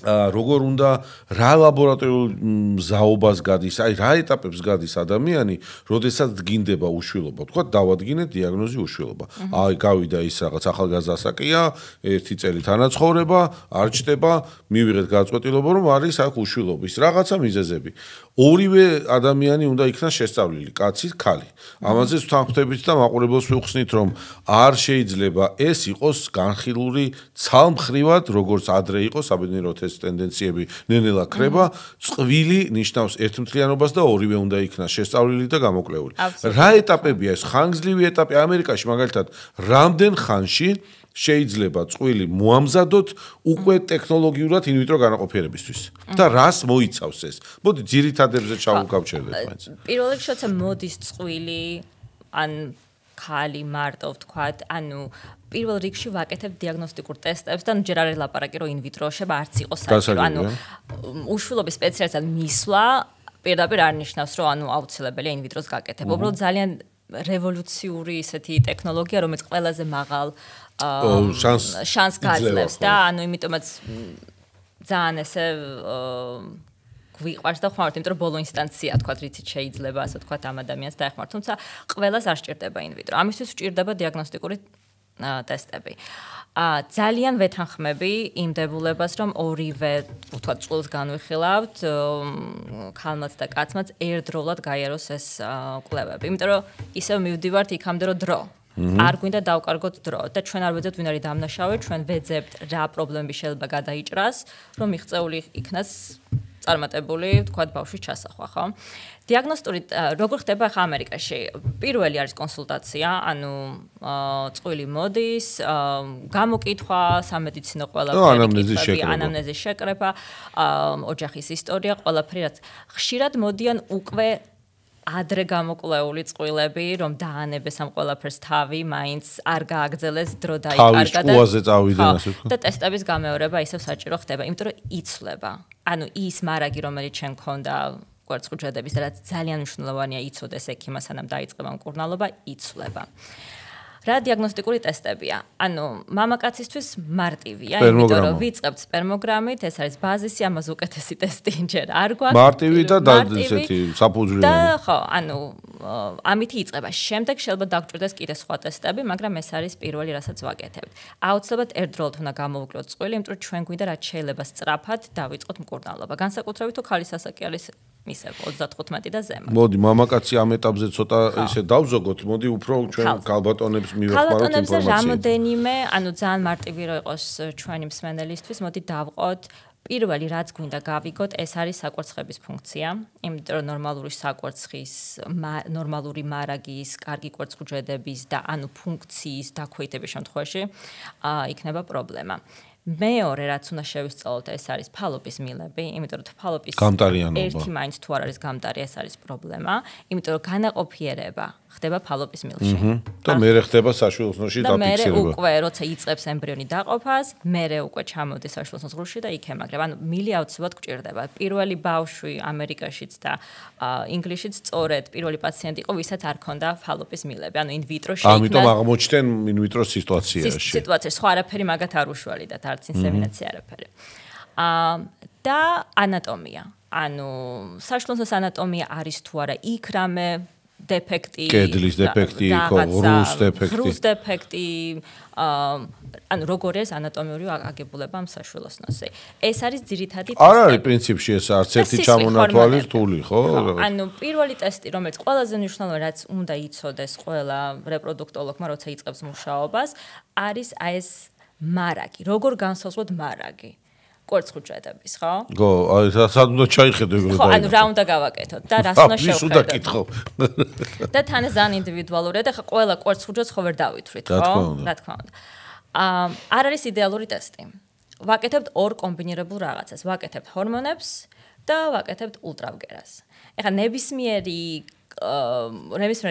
როგორ უნდა რა ლაბორატორიულ მზაობას გადის, აი რა ეტაპებს გადის ადამიანი, როდესაც დგინდება უშვილობა. თქვა დავადგინეთ დიაგნოზი უშვილობა. აი გავიდა ის რაღაც ახალგაზრდა ასაკია, 1 წელი თანაცხოვრება, არ ჩდება, მივიღეთ გაწყვეტილება, რომ არის აქ უშვილობის რაღაცა მიზეზები. ორივე ადამიანი უნდა იქნას შესწავლილი, კაცი, ქალი. ამაზე ვთანხმდებით და მაყურებელს ვიხსნით, რომ არ შეიძლება ეს იყოს განხილული ცალმხრივად, როგორც ადრე იყო საბედნიეროდ ეს ტენდენციები ნენელა ქრება, წყვილი ნიშნავს ერთმთლიანობას და ორივე უნდა იქნას შესწავლილი და გამოკვლეული. რა ეტაპებია ეს? ხანგრძლივი ეტაპი ამერიკაში მაგალითად, რამდენ ხანში შეიძლება წყვილი მოამზადოთ უკვე ტექნოლოგიურად in vitro განაყოფიერებისთვის და რას მოიცავს ეს? მოდი ძირითადებზე ჩავგავჩერდეთ მაინც. პირველ რიგში როცა მოდის წყვილი ან ქალი მარტო ვთქვათ, ანუ პირველ რიგში ვაკეთებ დიაგნოსტიკურ ტესტებს და ჯერ არ ელაპარაკი რომ in vitro შეება არც იყოს საჭირო. ანუ უშვილობის სპეციალისტად მისვლა პირდაპირ არ ნიშნავს რომ ანუ აუცილებელია in vitro-ს გაკეთებ. უბრალოდ ძალიან რევოლუციური ისეთი ტექნოლოგია, რომელიც ყველაზე მაღალ შანსს გაძლევს და ანუ იმიტომაც ძალიან ესე გვიყვარს და ხმართ, იმიტომ რომ ბოლო ინსტანცია თქვა, რითიც შეიძლება ასე თქვა ამ ადამიანს დაეხმაროთ, თუმცა ყველას არ სჭირდება in vitro. ამისთვის სჭირდება დიაგნოსტიკური ტესტები. ძალიან ვეთანხმები იმ დებულებას, რომ ორივე, თქვა, წყვილს განვიხილავთ, ქალმაც და კაცმაც ერთდროულად გაიაროს ეს კვლევები. იმიტომ რომ ისევ მივდივართ იქამდე რომ დრო. არ გვინდა დავკარგოთ დრო და ჩვენ არ ვეძებთ ვინ არის დამნაშავე, ჩვენ ვეძებთ რა პრობლემები შეიძლება გადაიჭრას, რომ მიღწეული იქნას წარმატებული, თქვა, ბავშვის ჩასახვა, ხო? დიაგნოსტური როგორ ხდება ახლა ამერიკაში? პირველი არის კონსულტაცია, ანუ წყვილი მოდის, გამოკითხვა, სამედიცინო ყველაფერი, ანამნეზის შეკრება, ოჯახის ისტორია, ყველაფერი რაც ხშირად მოდიან უკვე ადრე გამოკვლეული წყვილები, რომ დაანებეს ამ ყველაფერს თავი, მაინც არ გააგრძელეს დრო დაიკარგა და ტესტების გამეორება ისევ საჭირო ხდება, იმიტომ რომ იცვლება. ანუ ის მარაგი, რომელიც ჩვენ გქონდა კვერცხუჯრედების და რაც ძალიან მნიშვნელოვანია იცოდეს ექიმას, სანამ დაიწყება მკურნალობა, იცვლება. რა დიაგნოსტიკური ტესტებია? ანუ მამაკაცისთვის მარტივია, იმიტომ რომ ვიწყებთ სპერმოგრამით, ეს არის ბაზისი, ამაზე უკეთესი ტესტი ჯერ არ გვაქვს. მარტივი და ესეთი საფუძვლიანი. და ხო, ანუ ამითი იწყება. შემდეგ შეიძლება დაგჭირდეს კიდე სხვა ტესტები, მაგრამ ეს არის პირველი, რასაც ვაკეთებთ. აუცილებლად ერთდროულად უნდა გამოვიკლოთ წყვილი, იმიტომ რომ ჩვენ გვინდა რაც შეიძლება სწრაფად დავიწყოთ მკურნალობა. განსაკუთრებით თუ ქალის ასაკი არის ისე 35 და ზემოთ. მოდი, მამაკაცი ამ ეტაპზე ცოტა ისე დავზოგოთ, მოდი უფრო ჩვენ ქალბატონებს მივეხმაროთ ინფორმაცია. ქალბატონებზე რამოდენიმე, ანუ ძალიან მარტივი რო იყოს ჩვენი მსმენელისთვის, მოდი დავყოთ პირველი რაც გვინდა გავიგოთ, ეს არის საკვერცხების ფუნქცია, იმიტომ რომ ნორმალური საკვერცხის, ნორმალური მარაგის, კარგი კვერცხუჯედების და ანუ ფუნქციის დაქვეითების შემთხვევაში იქნება პრობლემა. მეორე რაც უნდა შევისწავლოთ, ეს არის ფალობის მილები, იმიტომ რომ ფალობის ერთი მაინც თუ არ არის გამტარი, ეს არის პრობლემა, იმიტომ რომ განაყოფიერება ხდება ფალობის მილში. და მერე ხდება საშვილოსნოში დაფიქსირება. და მერე უკვე როცა იწყებს ემბრიონი დაყოფას, მერე უკვე ჩამოდის საშვილოსნოს ღრუში და იქ ემაგრება. ანუ მილი აუცილებლად გვჭირდება. პირველი ბავშვი ამერიკაშიც და ინგლისშიც სწორედ პირველი პაციენტი იყო, ვისაც არ ჰქონდა ფალობის მილები. ანუ in vitro შეიქმნა. ამიტომ აღმოჩნდნენ in vitro სიტუაციაში. სიტუაციაში სხვა არაფერი მაგათ არ უშვალიდათ, არც ინსემინაცია არაფერი. და ანატომია. ანუ საშვილოსნოს ანატომია არის თუ არა იქ რამე დეფექტი, კედლის დეფექტი, ღრუს დეფექტი, ანუ როგორ არის ანატომიური აგებულება ამ საშვილოსნოსი. ეს არის ძირითადი ტესტი. არ არის პრინციპში ეს არც ერთი ჩამონათვალი რთული, ხო? ანუ პირველი ტესტი, რომელიც ყველაზე მნიშვნელოვანი, რაც უნდა იცოდეს ყველა რეპროდუქტოლოგმა, როცა იწყებს მუშაობას, არის ეს მარაგი. როგორ განსაზღვროთ მარაგი? კვერცხუჯედების, ხო? გო, აი სად უნდა ჩაიხედო ეგრე და. ხო, ანუ რა უნდა გავაკეთოთ და რას უნდა შევხედოთ? უნდა კითხო. და თან ეს ძალიან ინდივიდუალურია და ხა ყველა კვერცხუჯედს ხო ვერ დავითვლით, ხო? რა თქმა უნდა. არ არის იდეალური ტესტი. ვაკეთებთ ორ კომბინირებულ რაღაცას. ვაკეთებთ ჰორმონებს და ვაკეთებთ ულტრავგერას. ეხლა ნებისმიერ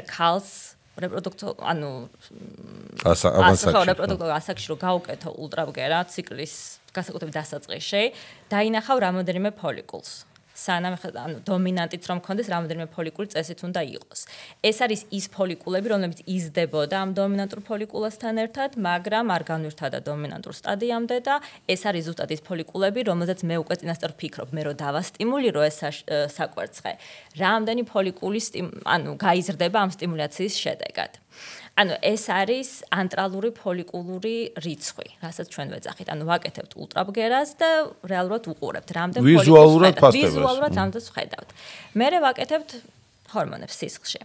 ქალს ანუ რეპროდუქტიულ ასაკში რომ გაუკეთო ულტრავგერა ციკლის განსაკუთრებით დასაწყისში, დაინახავ რამოდენიმე ფოლიკულს. სანამ ანუ დომინანტიც რომ მქონდეს, რამოდენიმე ფოლიკული წესით უნდა იყოს. ეს არის ის ფოლიკულები, რომლებიც იზრდებოდა ამ დომინანტურ ფოლიკულასთან ერთად, მაგრამ არ განვითარდა დომინანტურ სტადიამდე და ეს არის ზუსტად ის ფოლიკულები, რომელზეც მე უკვე წინასწარ ვფიქრობ, მე რომ დავასტიმულირო ეს საკვერცხე. რამდენი ფოლიკული ანუ გაიზრდება ამ სტიმულაციის შედეგად. ანუ ეს არის ანტრალური ფოლიკულური რიცხვი, რასაც ჩვენ ვეძახით. ანუ ვაკეთებთ ულტრავგერას და რეალურად უყურებთ, რამდენ ფოლიკულს ვიზუალურად რამდენს ვხედავთ. მერე ვაკეთებთ ჰორმონებს სისხლში.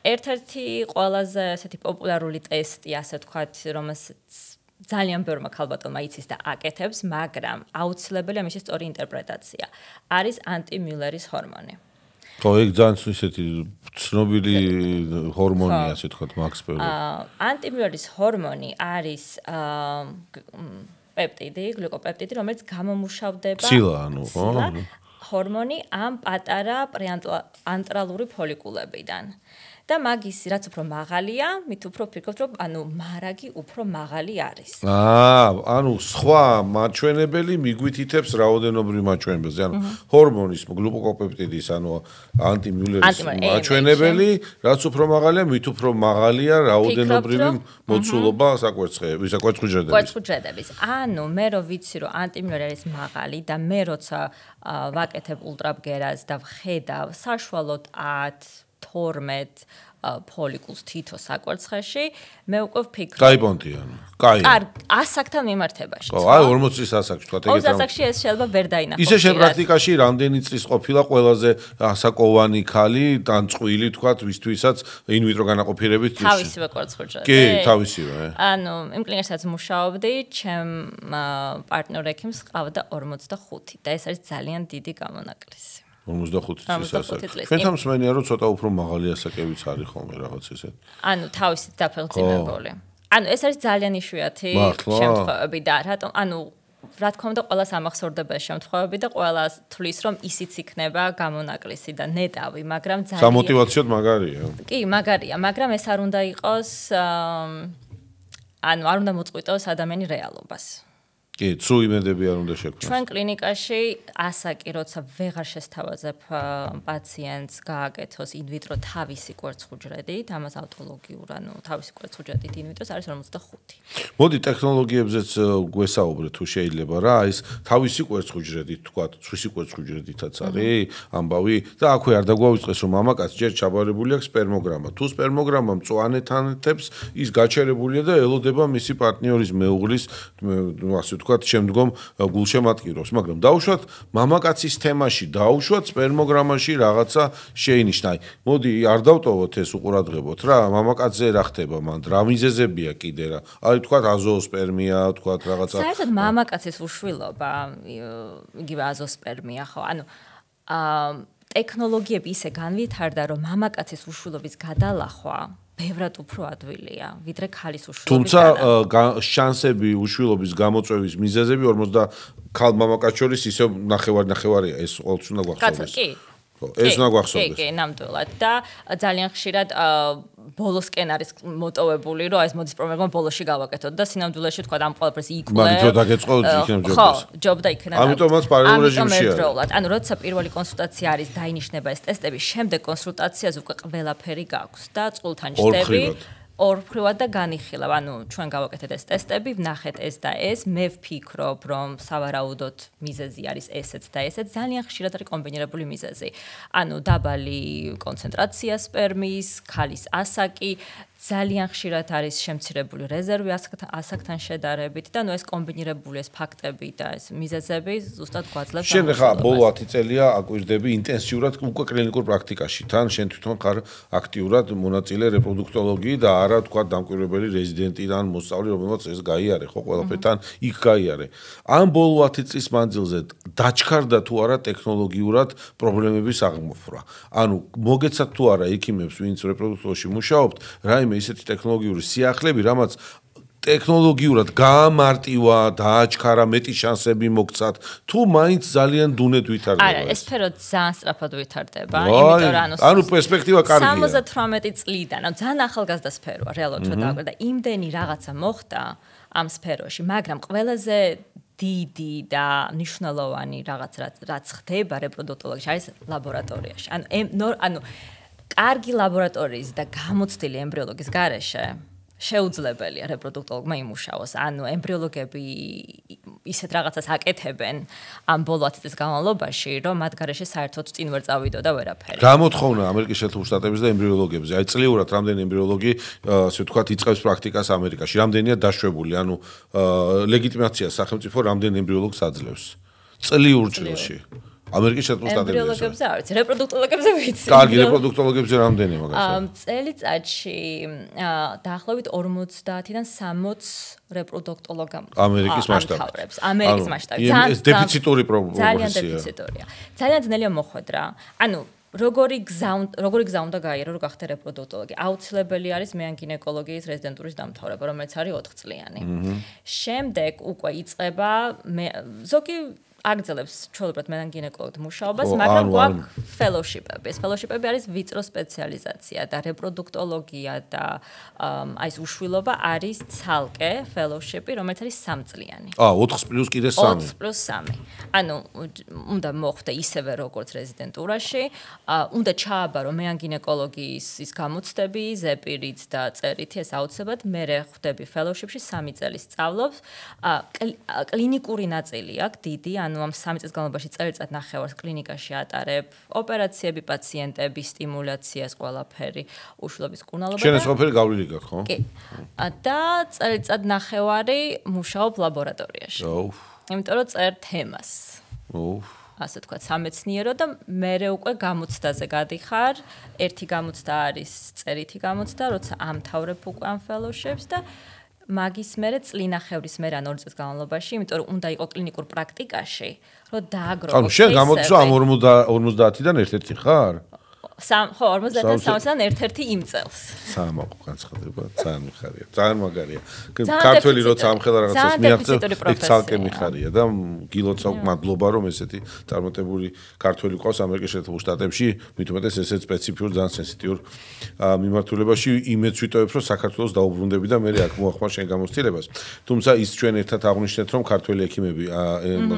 ერთ-ერთი ყველაზე ესეთი პოპულარული ტესტი, ასე ვთქვათ, რომელსაც ძალიან ბევრმა ქალბატონმა იცის და აკეთებს, მაგრამ აუცილებელია მისი სწორი ინტერპრეტაცია. არის ანტიმიულერის ჰორმონი. ხო, ეგ ძალიან ისეთი ცნობილი ჰორმონია, ასე ვთქვათ, მაქსპერლი. ანტიმიულერის ჰორმონი არის პეპტიდი, გლიკოპეპტიდი, რომელიც გამომუშავდება ცილა, ანუ, ხო? ჰორმონი ამ პატარა პრეანტრალური ფოლიკულებიდან. და მაგის რაც უფრო მაღალია, მით უფრო ვფიქრობთ, რომ ანუ მარაგი უფრო მაღალი არის. ანუ სხვა მაჩვენებელი მიგვითითებს რაოდენობრივ მაჩვენებელზე, ანუ ჰორმონის, გლიკოპეპტიდის, ანუ ანტიმიულერის მაჩვენებელი, რაც უფრო მაღალია, მით უფრო მაღალია რაოდენობრივი მოცულობა საკვერცხუჯედების. ანუ მე რო ვიცი, რომ ანტიმიულერი არის მაღალი და მე როცა ვაკეთებ ულტრავგერას და ვხედავ საშუალოდ 10-12 ფოლიკულს თითო საკვერცხეში, მე უკვე ვფიქრობ. კაი პონტია, კაი. ასაკთან მიმართებაში. ხო, აი 40 წლის ასაკში თქვა ეგეთ. 40 ასაკში ეს შეიძლება ვერ დაინახოს. ისე პრაქტიკაში რამდენი წლის ყოფილა ყველაზე ასაკოვანი ქალი, თან წყვილი თქვა, ვისთვისაც in vitro განაყოფიერებით ის. თავისივე კვერცხუჯედები. კი, თავისივე. ანუ იმ კლინიკასაც მუშაობდი, ჩემ პარტნიორ ექიმს ყავდა 45 და ეს არის ძალიან დიდი გამონაკლისი. 45 წლის. ჩვენთან მსმენია რომ ცოტა უფრო მაღალი ასაკებიც არის ხოლმე რაღაც ესეთ. ანუ თავისით დაფეხმძიმებული. ანუ ეს არის ძალიან იშვიათი შემთხვევები და რატომ ანუ რა თქმა უნდა ყველას ამახსოვრდება ეს შემთხვევები და ყველა თვლის რომ ისიც იქნება გამონაკლისი და ნეტავი, მაგრამ ძალიან სამოტივაციოდ მაგარია. კი, მაგარია, მაგრამ ეს არ უნდა იყოს ანუ არ უნდა მოწყვიტოს ადამიანი რეალობას. კი, ცრუ იმედები არ უნდა შექმნას. ჩვენ კლინიკაში ასაკი, როცა ვეღარ შესთავაზებ პაციენტს გააკეთოს ინვიტრო თავისი კვერცხუჯრედით, ამას ავტოლოგიურ, თავისი კვერცხუჯრედით ინვიტროს არის 45. მოდი ტექნოლოგიებზეც გვესაუბრეთ თუ შეიძლება რა, ის თავისი კვერცხუჯრედით თქვა, სვისი კვერცხუჯრედითაც არის ამბავი და აქვე არ დაგვაუწყეს რომ მამაკაც ჯერ ჩაბარებული აქვს სპერმოგრამა. თუ სპერმოგრამა მწვანეთ ანთებს, ის გაჩერებულია და ელოდება მისი პარტნიორის მეუღლის, ასე ვთქვათ, შემდგომ გულშემატკივრებს, მაგრამ დაუშვათ მამაკაცის თემაში, დაუშვათ სპერმოგრამაში რაღაცა შეინიშნა. მოდი არ დავტოვოთ ეს უყურადღებოთ რა, მამაკაცზე რა ხდება მანდ, რა მიზეზებია კიდე რა. არის ვთქვათ აზოოსპერმია, ვთქვათ რაღაცა. საერთოდ მამაკაცის უშვილობა, იგივე აზოოსპერმია, ხო? ტექნოლოგიები ისე განვითარდა, რომ მამაკაცის უშვილობის გადალახვა ბევრად უფრო ადვილია, ვიდრე ქალის უშვილობის. თუმცა შანსები უშვილობის გამოწვევის მიზეზები 50 ქალ მამაკაც შორის ისე ნახევარია, ეს ყოველთვის უნდა გვახსოვდეს. კი. ეს უნდა გვახსოვდეს. კი, ნამდვილად და ძალიან ხშირად ბოლოსკენ არის მოტოვებული, რომ ეს მოდის პრობლემა ბოლოში გავაკეთოთ და სინამდვილეში თქვა ამ ყველაფერს იკლებ. მაგრამ თუ დაგეწყოთ იქნებ ჯობდეს. ხო, ჯობდა იქნება. ამიტომაც პარალელურ რეჟიმში არის. როცა პირველი კონსულტაცია არის, დაინიშნება ეს ტესტები, შემდეგ კონსულტაციაზე უკვე ყველაფერი გაქვს და წყულთან ჯდები. ორფრივად და განიხილავ, ჩვენ გავაკეთეთ ეს ტესტები, ვნახეთ ეს და ეს, მე ვფიქრობ, რომ სავარაუდოდ მიზეზი არის ესეც და ესეც, ძალიან ხშირად არის კომბინირებული მიზეზი. დაბალი კონცენტრაცია სპერმის, ქალის ასაკი, ძალიან ხშირად არის შემცირებული რეზერვი ასაკთან შედარებით და ეს კომბინირებული ეს ფაქტები და ეს მიზეზები ზუსტად გვაძლევს. შენ ხა ბოლო 10 წელია აკვირდები ინტენსიურად უკვე კლინიკურ პრაქტიკაში. თან შენ თვითონ ხარ აქტიურად მონაწილე რეპროდუქტოლოგიით და არა თქვა დამკვირვებელი რეზიდენტიდან მოსწავლე, რომელსაც ეს გაიარე, ხო, ყველაფერთან იქ გაიარე. ამ ბოლო 10 წლის მანძილზე დაჩქარდა თუ არა ტექნოლოგიურად პრობლემების აღმოფხვრა. მოგეცათ თუ არა ექიმებს, ვინც რეპროდუქტოლოგიაში მუშაობთ, რაიმე ისეთი ტექნოლოგიური სიახლეები, რამაც ტექნოლოგიურად გაამარტივა, დააჩქარა, მეტი შანსები მოგცათ, თუ მაინც ძალიან დუნედ ვითარდება. არა, ეს სფერო ძალიან სწრაფად ვითარდება, იმიტომ რომ პერსპექტივა კარგია. 78 წლიდან, ძალიან ახალგაზრდა სფეროა, რეალურად რა დაგვირ და იმდენი რაღაცა მოხდა ამ სფეროში, მაგრამ ყველაზე დიდი და მნიშვნელოვანი რაღაც რაც ხდება რეპროდუქტოლოგიაში არის ლაბორატორიაში. კარგი ლაბორატორიის და გამოცდილი ემბრიოლოგის გარეშე შეუძლებელია რეპროდუქტოლოგმა იმუშაოს. ემბრიოლოგები ისეთ რაღაცას აკეთებენ ამ ბოლო 10 წლის განმავლობაში, რომ მათ გარეშე საერთოდ წინ ვერ წავიდოდა ვერაფერი. გამოთხოვნა ამერიკის შეერთებულ შტატებზე და ემბრიოლოგებზე. წლიურად რამდენი ემბრიოლოგი, ასე ვთქვათ, იწყებს პრაქტიკას ამერიკაში. რამდენია დაშვებული, ლეგიტიმაციას სახელმწიფო რამდენ ემბრიოლოგს აძლევს. წლიურ წილში. ამერიკის შეერთებულ შტატებში. ემბრიოლოგებზე არ ვიცი, რეპროდუქტოლოგებზე ვიცი. კარგი, რეპროდუქტოლოგებზე რამდენი მაგალითად? წელიწადში დაახლოებით 50-დან 60 რეპროდუქტოლოგამ ამერიკის მასშტაბით. ამერიკის მასშტაბით. ეს დეფიციტური პრობლემაა. ძალიან დეფიციტურია. ძალიან ძნელია მოხვედრა. როგორი გზა უნდა გაიარო, რომ გახდე რეპროდუქტოლოგი? აუცილებელი არის მე გინეკოლოგიის რეზიდენტურის დამთავრება, რომელიც არის 4 წლიანი. შემდეგ უკვე იწყება ზოგი აგრძელებს ჩვეულებრივ მედან გინეკოლოგად მუშაობას, მაგრამ გვაქვს fellowship-ები. ეს fellowship-ები არის ვიწრო სპეციალიზაცია და რეპროდუქტოლოგია და ეს უშვილობა არის ცალკე fellowship-ი, რომელიც არის 3 წლიანი. 4+ კიდე 3. 4+3. უნდა მოხდე ისევე როგორც რეზიდენტურაში, უნდა ჩააბარო მედან გინეკოლოგიის ის გამოცდები, ზეპირით და წერითი, ეს აუცილებლად, მერე ხვდები fellowship-ში 3 წელი სწავლობ. კლინიკური ნაწილი აქვს დიდი, ამ 3 წლის განმავლობაში წელიწად ნახევარს კლინიკაში ატარებ, ოპერაციები, პაციენტები, სტიმულაციას, ყველაფერი, უშვილობის კურნალობა. შენ ეს ყველაფერი გავლილი გაქვს, ხო? კი. და წელიწად ნახევარი მუშაობ ლაბორატორიაში. იმიტომ რომ წერ თემას. ასე თქვა, სამეცნიერო და მერე უკვე გამოცდაზე გადიხარ. ერთი გამოცდა არის წერითი გამოცდა, როცა ამთავრებ უკვე ამ fellowships და მაგის მერე წლინახევრის მერე ან 2 წლის განმავლობაში, იმიტომ რომ უნდა იყო კლინიკურ პრაქტიკაში, რომ დააგროვო. შენ გამოდის ამ 50-დან ერთ-ერთი ხარ? ხო 53-დან ერთ-ერთი იმ წელს. საამაყო განცხადება, ძალიან მიხარია. ძალიან მაგარია. ქართველი როცა ამხელა რაღაცას მიაღწევს, ეგ ცალკე მიხარია და გილოცავ მადლობა რომ ესეთი წარმატებული ქართველი ყავს ამერიკის შეერთებულ შტატებში, მით უმეტეს ესეთ სპეციფიურ ძალიან სენსიტიურ მიმართულებაში იმედს ვიტოვებ რომ საქართველოს დაუბრუნდები და მე აქ მოახმარ შენ გამოცდილებას. თუმცა ის ჩვენ ერთად აღვნიშნეთ რომ ქართველი ექიმები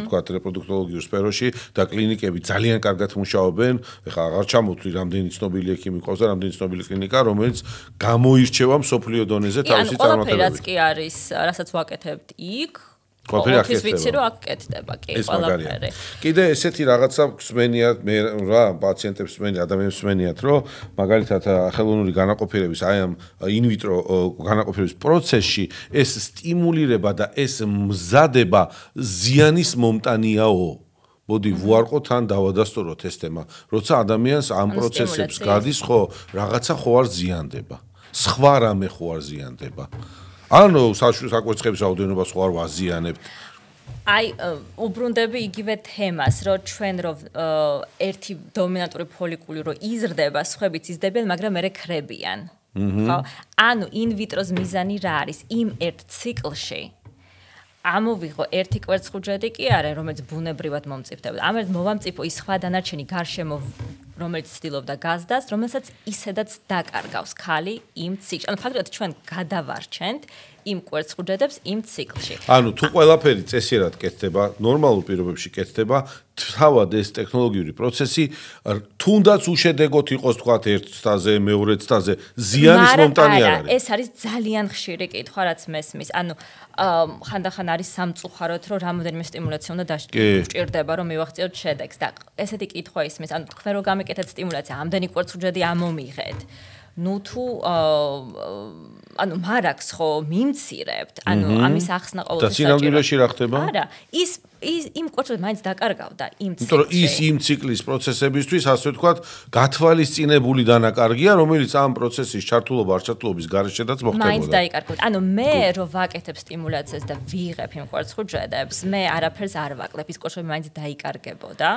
თქვათ რეპროდუქტოლოგიურ სფეროში და კლინიკები ძალიან კარგად მუშაობენ. ეხლა აღარ ჩამოთვლი რამდენი ცნობილი ექიმი ყავს და რამდენი ცნობილი კლინიკა, რომელიც გამოირჩევა მსოფლიო დონეზე თავისი წარმატებებით. ყველაფერი რაც კი არის, რასაც ვაკეთებთ იქ, ყველაფერი ვიცი რომ აქ კეთდება, კი, ყველაფერი. კიდე ესეთი რაღაცა გსმენიათ მე რა პაციენტებს სმენიათ, ადამიანებს სმენიათ, რომ მაგალითად ხელოვნური განაყოფიერების აი ამ ინვიტრო განაყოფიერების პროცესში ეს სტიმულირება და ეს მზადება ზიანის მომტანიაო. მოდი ვუარყოთ ან დავადასტუროთ ეს თემა. როცა ადამიანს ამ პროცესებს გადის, ხო, რაღაცა ხო არ ზიანდება. სხვა რამე ხო არ ზიანდება. ანუ საკვერცხების რაოდენობას ხო არ ვაზიანებთ. აი, უბრუნდები იგივე თემას, რომ ჩვენ რომ ერთი დომინანტური ფოლიკული რო იზრდება, სხვებიც იზრდებიან, მაგრამ მერე ქრებიან. ხო? ანუ ინვიტროს მიზანი რა არის? იმ ერთ ციკლში ამოვიღო ერთი კვერცხუჯრედი კი არა, რომელიც ბუნებრივად მომწიფდებოდა. ამერთ მოვამწიფო ის სხვა დანარჩენი გარშემო, რომელიც ცდილობდა გაზდას, რომელსაც ისედაც დაკარგავს ქალი იმ ციკლში. ანუ ფაქტობრივად ჩვენ გადავარჩენთ იმ კვერცხუჯრედებს იმ ციკლში. ანუ თუ ყველაფერი წესიერად კეთდება, ნორმალურ პირობებში კეთდება, თავად ეს ტექნოლოგიური პროცესი თუნდაც უშედეგოთ იყოს თქვათ ერთ ცდაზე, მეორე ცდაზე, ზიანის მომტანი არ არის. ეს არის ძალიან ხშირი კითხვა, რაც მესმის. ანუ ხანდახან არის სამწუხაროდ, რომ რამოდენიმე სტიმულაცია უნდა დაჭირდება, რომ მივახციოთ შედეგს და ესეთი კითხვა ისმის. ანუ თქვენ რო გამეკეთეთ სტიმულაცია, ამდენი კვერცხუჯრედი ამომიღეთ. ნუ თუ ანუ მარაკს ხო მიმცირებთ, ანუ ამის ახსნა ყოველთვის და სინამდვილეში რა ხდება? არა, ის იმ კვერცხუჯრედს მაინც დაკარგავდა იმ ციკლში. იმიტომ რომ ის იმ ციკლის პროცესებისთვის, ასე ვთქვათ, გათვალისწინებული დანაკარგია, რომელიც ამ პროცესის ჩართულობა არ ჩართულობის გარეშედაც მოხდებოდა. მაინც დაიკარგებდა. ანუ მე რო ვაკეთებ სტიმულაციას და ვიღებ იმ კვერცხუჯრედებს, მე არაფერს არ ვაკლებ, ის კვერცხუჯრედი მაინც დაიკარგებოდა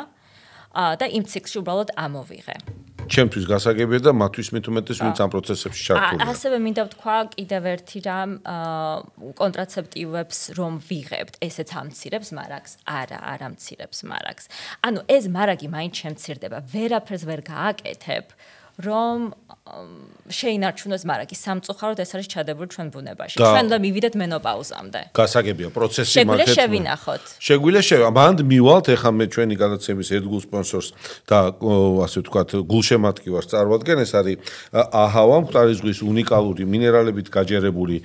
და იმ ციკლში უბრალოდ ამოვიღე. ჩემთვის გასაგებია და მათთვის მით უმეტეს ვინც ამ პროცესებში ჩართულია. ასევე მინდა ვთქვა კიდევ ერთი რამ, კონტრაცეპტივებს რომ ვიღებთ, ესეც ამცირებს მარაგს? არა, არ ამცირებს მარაგს. ანუ ეს მარაგი მაინც შემცირდება, ვერაფერს ვერ გააკეთებ, რომ შეინარჩუნოს მარაგი. სამწუხაროდ ეს არის ჩადებული ჩვენ ბუნებაში. ჩვენ უნდა მივიდეთ მენოპაუზამდე. გასაგებია პროცესი შეგვიძლია შევინახოთ. შეგვიძლია მანდ მივალთ, ეხლა მე ჩვენი გადაცემის ერთგულ სპონსორს და ასე ვთქვათ, გულშემატკივარს წარვადგენ, ეს არის აჰავა, მკვდარი ზღვის უნიკალური მინერალებით გაჯერებული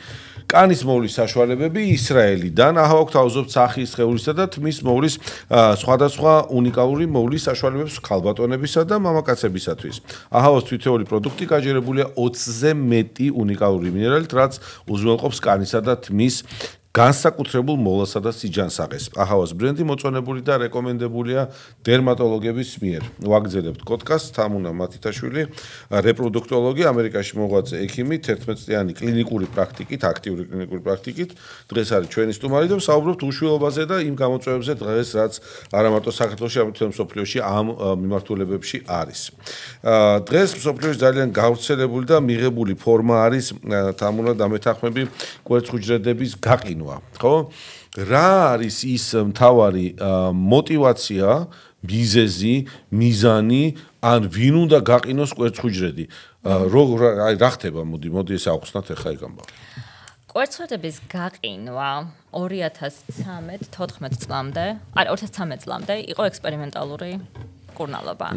კანის მოვლის საშუალებები ისრაელიდან. აჰავა გვთავაზობთ სახის, სხეულისა და თმის მოვლის სხვადასხვა უნიკალური მოვლის საშუალებებს ქალბატონებისა და მამაკაცებისათვის. აჰავას თითოეული პროდუქტი გაჯერებულია 20-ზე მეტი უნიკალური მინერალით, რაც უზრუნველყოფს კანისა და თმის განსაკუთრებულ მოვლასა და სიჯანსაღეს. აჰავას ბრენდი მოწონებული და რეკომენდებულია დერმატოლოგების მიერ. ვაგრძელებთ პოდკასტს, თამუნა მათითაშვილი, რეპროდუქტოლოგი, ამერიკაში მოღვაწე ექიმი, 11-წლიანი კლინიკური პრაქტიკით, აქტიური კლინიკური პრაქტიკით. დღეს არის ჩვენი სტუმარი და ვსაუბრობთ უშვილობაზე და იმ გამოწვევებზე დღეს, რაც არა მარტო საქართველოში, არამედ მთელ მსოფლიოში ამ მიმართულებებში არის. დღეს მსოფლიოში ძალიან გავრცელებული და მიღებული ფორმა არის თამუნა დამეთანხმები კვერცხუჯრედების გაყინვა. ხო? რა არის ის მთავარი мотиваცია, მიზეზი, მიზანი, ან ვინ უნდა გაყინოს კვერცხუჯრედი? აი რა ხდება, მოდი ეს აღვხსნათ ახლა ეგ ამბავი. კვერცხუჯრედების გაყინვა 2013-14 წლამდე, არა 2013 წლამდე იყო ექსპერიმენტალური კურნალობა.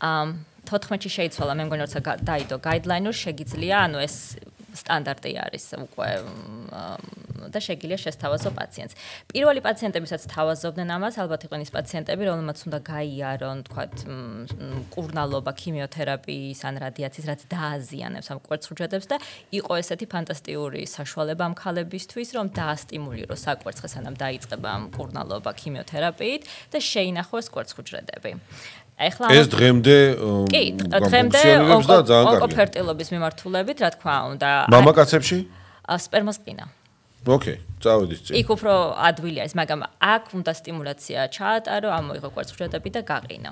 14-ში შეიცვალა, მე მგონი როცა დაიდო გაიდლაინი, შეგიძლია, ანუ ეს სტანდარტი არის უკვე და შეგიძლია შესთავაზო პაციენტს. პირველი პაციენტებისაც თავაზობდნენ ამას, ალბათ იყვნენ ის პაციენტები, რომელმაც უნდა გაიარონ, თქვათ, კურნალობა, ქიმიოთერაპიის ან რადიაციის, რაც დააზიანებს ამ კვერცხუჯრედებს და იყო ესეთი ფანტასტიკური საშუალება ამ ქალებისთვის, რომ დაასტიმულიროს საკვერცხეს, ანამ დაიწყება ამ კურნალობა ქიმიოთერაპიით და შეინახოს კვერცხუჯრედები. ეს დღემდე ონკოფერტილობის მიმართულებით, რა თქმა უნდა. მამაკაცებში? სპერმას ყინა. ოკეი, წავედით წინ. იქ უფრო ადვილი არის, მაგრამ აქ უნდა სტიმულაცია ჩაატარო, ამოიღო კვერცხუჯრედები და გაყინა.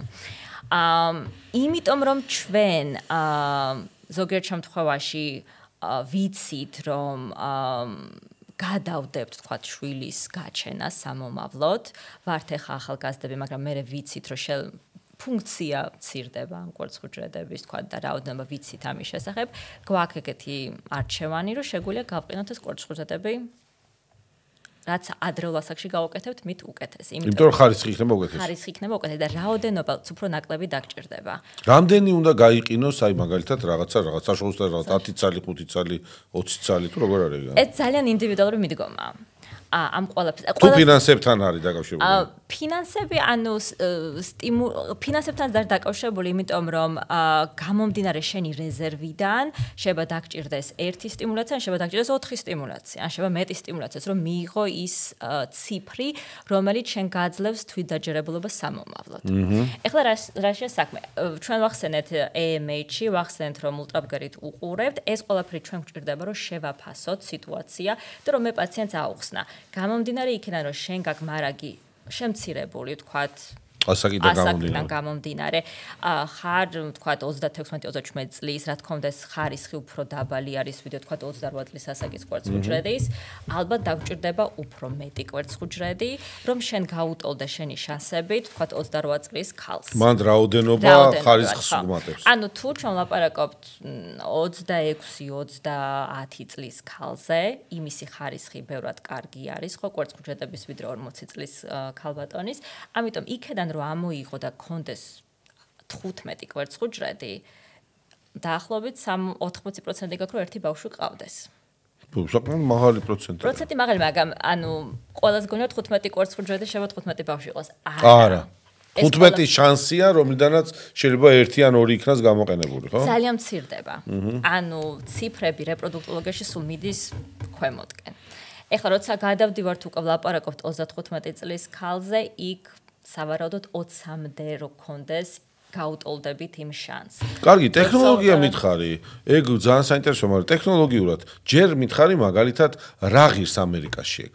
იმიტომ რომ ჩვენ ზოგიერთ შემთხვევაში ვიცით რომ გადავდებთ თქვათ შვილის გაჩენას სამომავლოდ ვართ ახლა ახალგაზრდები მაგრამ მე ვიცით რომ ფუნქცია მცირდება ამ კვერცხუჯრედების თქვა და რაოდენობა ვიცით ამის შესახებ გვაქვს ეგეთი არჩევანი რომ შეგვიძლია გავყინოთ ეს კვერცხუჯრედები რაც ადრეულ ასაკში გავუკეთებთ მით უკეთეს იმიტომ რომ ხარისხი იქნება უკეთესი ხარისხი იქნება უკეთესი და რაოდენობაც უფრო ნაკლები დაგჭირდება რამდენი უნდა გაიყინოს აი მაგალითად რაღაცა საშუალო რაღაც 10 წალი 5 წალი 20 წალი თუ როგორ არის ეს ძალიან ინდივიდუალური მიდგომაა ამ ყველაფერს თუ ფინანსებთან არის დაკავშირებული ფინანსები ანუ ფინანსებთან არ დაკავშირებული იმიტომ რომ გამომდინარე შენი რეზერვიდან შეიძლება დაგჭირდეს ერთი სტიმულაცია ან შეიძლება დაგჭირდეს 4 სტიმულაცია ან შეიძლება მეტი სტიმულაციაც რომ მიიღო ის ციფრი რომელიც შენ გაძლევს თვითდაჯერებულობას სამომავლოდ ეხლა რა შესაქმე ჩვენ ვახსენეთ AMH-ი ვახსენეთ რომ ულტრაბგერით უყურებთ ეს ყველაფერი ჩვენ გვჭირდება რომ შევაფასოთ სიტუაცია და რომ მე პაციენტს აუხსნა გამომდინარე იქიდან რომ შენ გაქვს მარაგი შემცირებული ვთქვათ ასაკიდან გამომდინარე ხარ ვთქვათ 36-38 წლის რა თქმა უნდა ეს ხარისხი უფრო დაბალი არის ვიდრე ვთქვათ 28 წლის ასაკის კვერცხუჯრედის ალბათ დაგჭირდება უფრო მეტი კვერცხუჯრედი რომ შენ გაუტოლდე შენი შანსები ვთქვათ 28 წლის ქალს მანდ რაოდენობა ხარისხს უგმატებს ანუ თუ ჩვენ ლაპარაკობთ 26-30 წლის ქალზე იმისი ხარისხი ბევრად კარგი არის ხო კვერცხუჯრედების ვიდრე 40 წლის ქალბატონის ამიტომ იქედან რომ ამოიღო და კონდეს 15 კვერცხუჯრედი დაახლოებით 80% გაქვს რომ ერთი ბავშვი ყავდეს. საკმაოდ მაღალი პროცენტია. პროცენტი მაღალი, მაგრამ ანუ ყველას გონია 15 კვერცხუჯრედი შევა 15 ბავშვი იყოს. არა. 15 შანსია, რომლიდანაც შეიძლება 1 ან 2 იქნას გამოყენებული, ხო? ძალიან მცირდება. ანუ ციფრები რეპროდუქტოლოგიაში სულ მიდის ქვემოთკენ. ეხლა როცა გადავდივართ უკვე ვლაპარაკობთ 35 წლის ქალზე, იქ სავარაუდოდ 20-მდე რო კონდეს გაუტოლდებით იმ შანსს. კარგი, ტექნოლოგია მითხარი. ეგ ძალიან საინტერესოა, მაგრამ ტექნოლოგიურად ჯერ მითხარი მაგალითად რა ღირს ამერიკაში ეგ.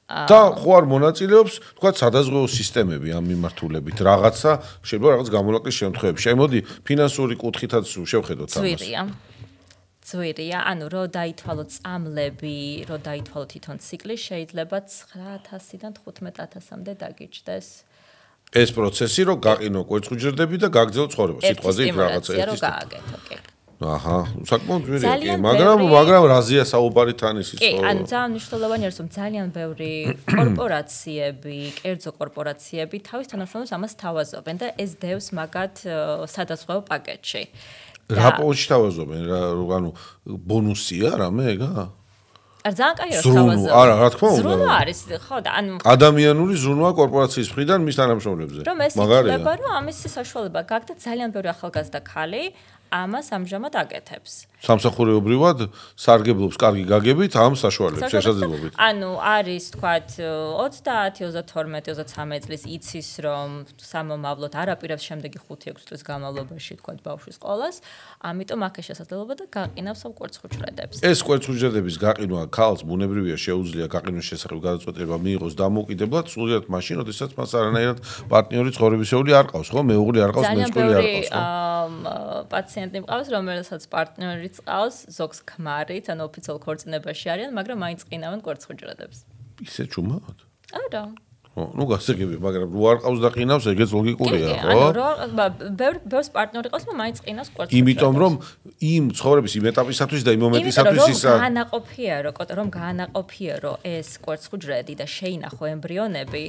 და ხო არ მონაწილეობს, თქვა სადაზღვეო სისტემები ამ მიმართულებით, რაღაცა შეიძლება რაღაც გამოლაკვის შემთხვევებში. შემოდი ფინანსური კუთხითაც შევხედოთ ამას. ძვირია, ანუ რო დაითვალო წამლები, რო დაითვალო თვითონ ციკლი, შეიძლება 9,000-დან 15,000-მდე დაგიჯდეს. ეს პროცესი რო გაყინო კვერცხუჯრედები და გაგრძელო ცხოვრება, სიტყვაზე იქ რაღაცა ერთი გააკეთო, კი. აჰა, საკმაოდ ძვირია, კი, მაგრამ რაზეა საუბარი თან ისიც ხო? კი, ანუ ძალიან მნიშვნელოვანი არის, რომ ძალიან ბევრი კორპორაციები, კერძო კორპორაციები თავის თანამშრომლებს ამას თავაზობენ და ეს დევს მაგათ სადაზღვეო პაკეტში. რა პოჩი თავაზობენ, ანუ ბონუსია რამე ეგა? არ ძალიან კაია თავაზობენ. არა, რა თქმა უნდა. ზრუნვა არის, ხო და ანუ ადამიანური ზრუნვა კორპორაციის მხრიდან მის თანამშრომლებზე. რომ ეს ითვლება, რომ ამის საშუალება გაქვს და ძალიან ბევრი ახალგაზრდა ხალი ამას ამჟამად აკეთებს. სამსახურეობრივად სარგებლობს კარგი გაგებით ამ საშუალებას, შესაძლებლობით. ანუ არის, თქვათ, 30, 32, 33 წლის იცის, რომ სამომავლოდ არ აპირებს შემდეგი 5-6 წლის განმავლობაში, თქვათ, ბავშვის სკოლას, ამიტომ აქ ეს შესაძლებლობა და გაყინავს ამ კვერცხუჯრედებს. ეს კვერცხუჯრედების გაყინვა ქალს ბუნებრივია შეუძლია გაყინვის შესახებ გადაწყვეტილება მიიღოს დამოუკიდებლად, სულიად მაშინ, როდესაც მას არანაირად პარტნიორი ცხოვრებისეული არ ყავს, ხო? მეუღლე არ ყავს, მეწყვილე არ ყავს, ხო? პაციენტი მყავს, რომელსაც პარტნიორიც ყავს, ზოგს ქმარით, ანუ ოფიციალურ ქორწინებაში არიან, მაგრამ მაინც ყინავენ კვერცხუჯრედებს. ისე ჩუმად? არა. ხო, ნუ გასაგები, მაგრამ რო არ ყავს და ყინავს, ეგეც ლოგიკურია, ხო? ანუ ბევრს პარტნიორი ყავს, მაგრამ მაინც ყინავს კვერცხუჯრედებს. იმიტომ რომ იმ ცხოვრების იმ ეტაპისათვის და იმ მომენტისათვის ის რომ გაანაყოფია, რომ ეს კვერცხუჯრედი და შეინახო ემბრიონები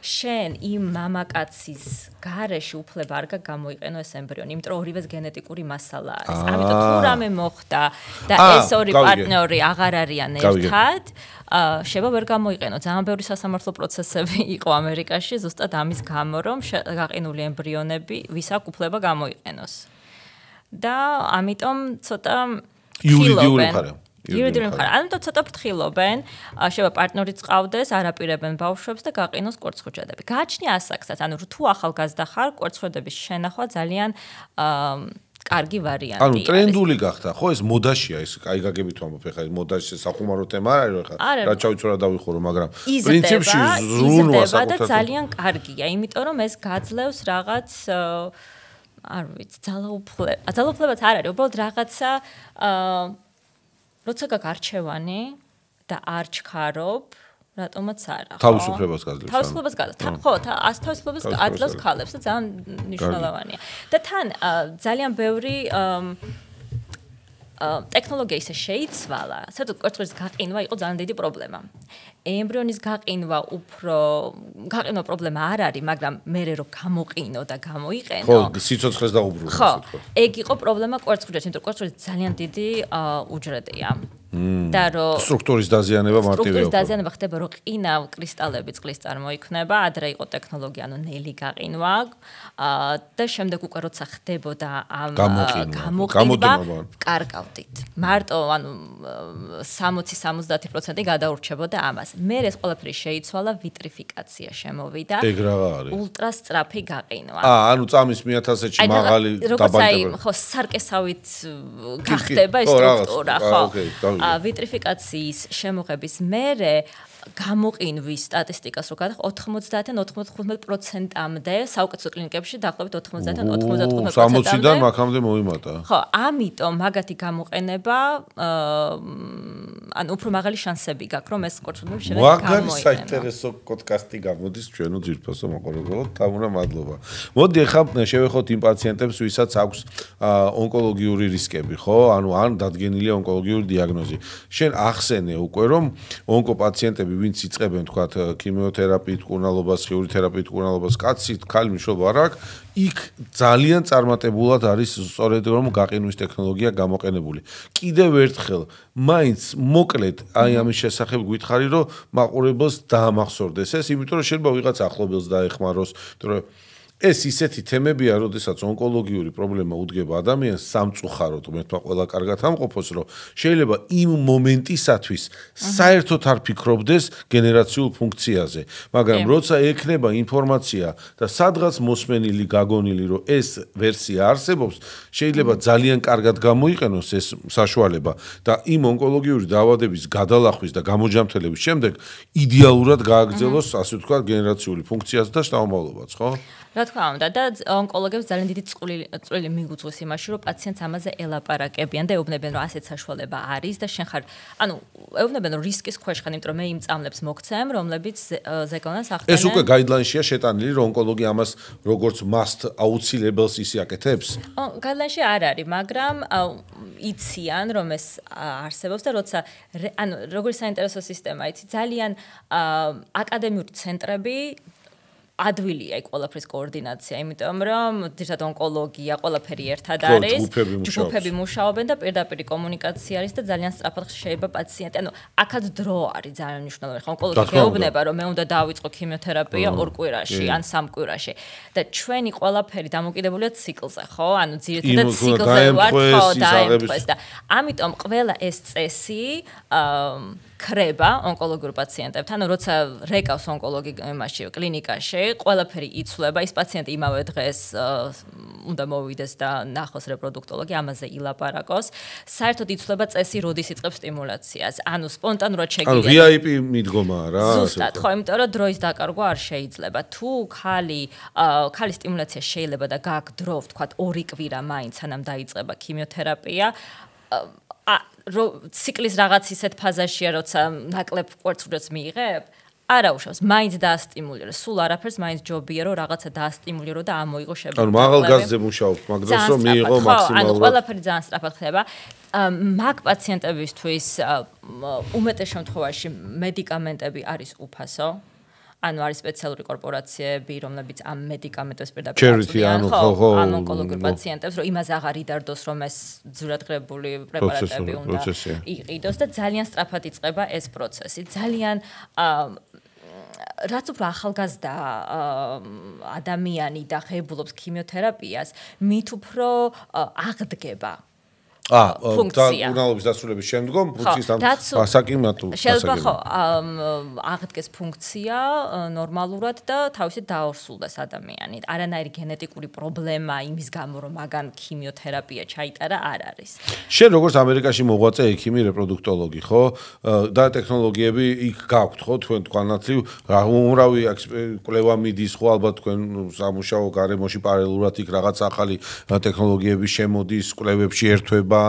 შენ იმ მამაკაცის გარეში უფლება არ გამოიყენო ეს ემბრიონი, იმიტომ რომ ორივეს გენეტიკური მასალა არის. ამიტომ თუ რამე მოხდა და ეს ორი პარტნიორი აღარ არიან ერთად, შეიძლება ვერ გამოიყენო. ძალიან ბევრი სასამართლო პროცესები იყო ამერიკაში, ზუსტად ამის გამო, რომ გაყინული ემბრიონები ვის აქვს უფლება გამოიყენოს. და ამიტომ ცოტა იურიდიული მხარე. იურიდიული მხარე. ამიტომ ცოტა ფრთხილობენ, შეიძლება პარტნიორიც ყავდეს, არ აპირებენ ბავშვებს და გაყინოს კვერცხუჯრედები. გააჩნია ასაკსაც, ანუ თუ ახალგაზრდა ხარ, კვერცხუჯრედების შენახვა ძალიან კარგი ვარიანტია. ანუ ტრენდული გახდა, ხო ეს მოდაშია ეს, აი გაგებით ვამბობ ხა ეს მოდაში სახუმარო თემა არ არის ხა. რა ჩავიცო რა დავიხურო, მაგრამ პრინციპში ზრუნვა საკუთარ და ძალიან კარგია, იმიტომ რომ ეს გაძლევს რაღაც არ ვიცი, ძალაუფლებაც არ არის, უბრალოდ რაღაცა როცა გაქვს არჩევანი და არ ჩქარობ, რატომაც არა, ხო? თავისუფლებას გაძლევს. თავისუფლებას გაძლევს. ხო, თავისუფლებას აძლევს ქალებს და ძალიან მნიშვნელოვანია. და თან ძალიან ბევრი ტექნოლოგია ისე შეიცვალა, საერთოდ კვერცხის გაყინვა იყო ძალიან დიდი პრობლემა. ემბრიონის გაყინვა პრობლემა არ არის, მაგრამ მე რო გამოყინო და გამოიყენო. ხო, სიცოცხლეს დაუბრუნო. ხო, ეგ იყო პრობლემა კვერცხურში, იმიტომ რომ კვერცხური ძალიან დიდი უჯრედია. და რომ სტრუქტურის დაზიანება მარტივია. სტრუქტურის დაზიანება ხდება, რომ ყინავ კრისტალები წყლის წარმოიქმნება, ადრე იყო ტექნოლოგია, ანუ ნელი გაყინვა და შემდეგ უკვე როცა ხდებოდა ამ გამოყინება, კარგავდით. მარტო ანუ 60-70% გადაურჩებოდა ამას. მე ეს ყველაფერი შეიცვალა, ვიტრიფიკაცია შემოვიდა. ეგ რა არის? ულტრასწრაფი გაყინვა. ანუ წამის 1000-ში მაღალი დაბანდება. ხო, სარკესავით გახდება ეს სტრუქტურა, ხო. ვიტრიფიკაციის შემოღების მერე გამოყინვის სტატისტიკას რო გადახ 90-დან 95%-მდე საუკეთესო კლინიკებში დაახლოებით 90-დან 95%-მდე 60-დან მაგამდე მოიმატა. ხო, ამიტომ მაგათი გამოყენება ანუ უფრო მაღალი შანსები გაქვს რომ ეს კვერცხურები შეიძლება გამოიყენო. მაგარი საინტერესო პოდკასტი გამოდის ჩვენო ძირფასო მაყურებელო, თამურა მადლობა. მოდი ახლა შევეხოთ იმ პაციენტებს, ვისაც აქვს ონკოლოგიური რისკები, ხო? ანუ ან დადგენილია ონკოლოგიური დიაგნოზი. შენ ახსენე უკვე რომ ონკოპაციენტები ვინც იწყებენ თქვათ ქიმიოთერაპიით, კურნალობას, ხიური თერაპიით, კურნალობას, კაცი, ქალი მშობა არ აქვს, იქ ძალიან წარმატებულად არის სწორედ რომ გაყინვის ტექნოლოგია გამოყენებული. კიდევ ერთხელ, მაინც მოკლედ აი ამის შესახებ გითხარი, რომ მაყურებელს დაამახსოვრდეს ეს, იმიტომ რომ შეიძლება ვიღაც ახლობელს დაეხმაროს, იმიტომ რომ ეს ისეთი თემებია, როდესაც ონკოლოგიური პრობლემა უდგება ადამიანს სამწუხაროდ, მეთქვა ყველა კარგად ამყოფოს, რომ შეიძლება იმ მომენტისათვის საერთოდ არ ფიქრობდეს გენერაციულ ფუნქციაზე, მაგრამ როცა ექნება ინფორმაცია და სადღაც მოსმენილი, გაგონილი, რომ ეს ვერსია არსებობს, შეიძლება ძალიან კარგად გამოიყენოს ეს საშუალება და იმ ონკოლოგიური დაავადების გადალახვის და გამოჯამთელების შემდეგ იდეალურად გააგრძელოს, ასე ვთქვათ, გენერაციული ფუნქციაც და შთამომავლობაც, ხო? რა თქმა უნდა და ონკოლოგებს ძალიან დიდი წვლილი მიუძღვის იმაში, რომ პაციენტს ამაზე ელაპარაკებიან და ეუბნებიან, რომ ასეთ საშუალება არის და შენ ხარ, ანუ ეუბნებიან, რომ რისკის ქვეშ ხარ, იმიტომ რომ მე იმ წამლებს მოგცემ, რომლებიც ზეგონას ახდენენ. ეს უკვე გაიდლაინშია შეტანილი, რომ ონკოლოგია ამას როგორც must აუცილებელს ისიაკეთებს? გაიდლაინში არ არის, მაგრამ იციან, რომ ეს არსებობს და როცა ანუ როგორი საინტერესო სისტემა, იცი, ძალიან აკადემიური ცენტრები ადვილია იქ ყველაფრის კოორდინაცია, იმიტომ რომ ძირითადად ონკოლოგია ყველაფერი ერთად არის, ჯგუფები მუშაობენ და პირდაპირ კომუნიკაცია არის და ძალიან სწრაფად შეიძლება პაციენტი, ანუ აქაც დრო არის ძალიან მნიშვნელოვანი. ხო, ონკოლოგი გეუბნება, რომ მე უნდა დავიწყო ქიმიოთერაპია 2 კვირაში ან 3 კვირაში და ჩვენი ყველაფერი დამოკიდებულია ციკლზე, ხო? ანუ ძირითადად ციკლზე ვართ, ხო, დაემთხვეს და ამიტომ ყველა ეს წესი ქრება ონკოლოგიურ პაციენტებთან, როცა რეკავს ონკოლოგი იმაში კლინიკაში, ყველაფერი იცვლება, ის პაციენტი იმავე დღეს უნდა მოვიდეს და ნახოს რეპროდუქტოლოგი, ამაზე ილაპარაკოს. საერთოდ იცვლება წესი, როდის იწყებს სტიმულაციას. ანუ სპონტანურად შეგიძლია. ანუ VIP მიდგომაა რა. ზუსტად, ხო, იმიტომ რომ დროის დაკარგვა არ შეიძლება. თუ ქალის სტიმულაცია შეიძლება და გაქვს დრო, ვთქვათ, 2 კვირა მაინც, სანამ დაიწყება ქიმიოთერაპია, ციკლის რაღაც ისეთ ფაზაშია, როცა ნაკლებ კვერცხურებს მიიღებ, არა უშავს, მაინც დაასტიმულირე, სულ არაფერს მაინც ჯობია, რომ რაღაცა დაასტიმულირო და ამოიღო შედეგი. ანუ მაღალ გაზზე მუშაობ, მაგ დროს რომ მიიღო მაქსიმალურად. ანუ ყველაფერი ძალიან სწრაფად ხდება. მაგ პაციენტებისთვის უმეტეს შემთხვევაში მედიკამენტები არის უფასო. ანუ არის სპეციალური კორპორაციები, რომლებიც ამ მედიკამენტებს პირდაპირ აწვდიან, ხო, ამ ონკოლოგიურ პაციენტებს, რომ იმას აღარ იდარდოს, რომ ეს ძვირადღირებული პრეპარატები უნდა იყიდოს და ძალიან სწრაფად იწყება ეს პროცესი. ძალიან რაც უფრო ახალგაზრდა ადამიანი და ღებულობს ქიმიოთერაპიას, მით უფრო აღდგება. ფუნქცია. უნალობის დასრულების შემდგომ ფუნქციის შეიძლება ხო აღდგეს ფუნქცია ნორმალურად და თავისით დაორსულდეს ადამიანი. არანაირი გენეტიკური პრობლემა იმის გამო რომ მაგან ქიმიოთერაპია ჩაიტარა არ არის. შენ როგორც ამერიკაში მოღვაწე ექიმი რეპროდუქტოლოგი ხო და ტექნოლოგიები იქ გაქვთ ხო თქვენ თქვენათლივ უმრავი კვლევა მიდის ხო ალბათ თქვენ სამუშაო გარემოში პარალელურად იქ რაღაც ახალი ტექნოლოგიები შემოდის კვლევებში ერთვება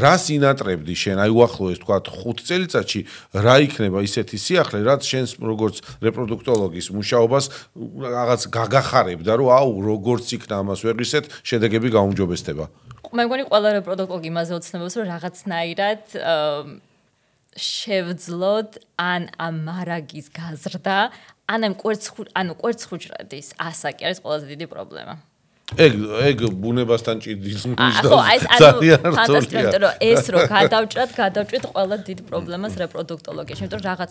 რას ინატრებდი შენ აი უახლოეს თქვა 5 წელიწადში რა იქნება ისეთი სიახლე რაც შენს როგორც რეპროდუქტოლოგის მუშაობას რაღაც გაგახარებდა რომ აუ როგორც იქნა ამას ვეღისეთ შედეგები გაუმჯობესდება მე მგონი ყველა რეპროდუქტოლოგი იმაზე ოცნებობს რომ რაღაცნაირად შევძლოთ ან ამ მარაგის გაზრდა ან ამ კვერცხუჯრადის ასაკი არის ყველაზე დიდი პრობლემა ეგ ბუნებასთან ჭიდის ხო აი ფანტასტიკია რომ ეს რო გადავჭრათ ყველა დიდ პრობლემას რეპროდუქტოლოგიაში იმიტომ რაღაც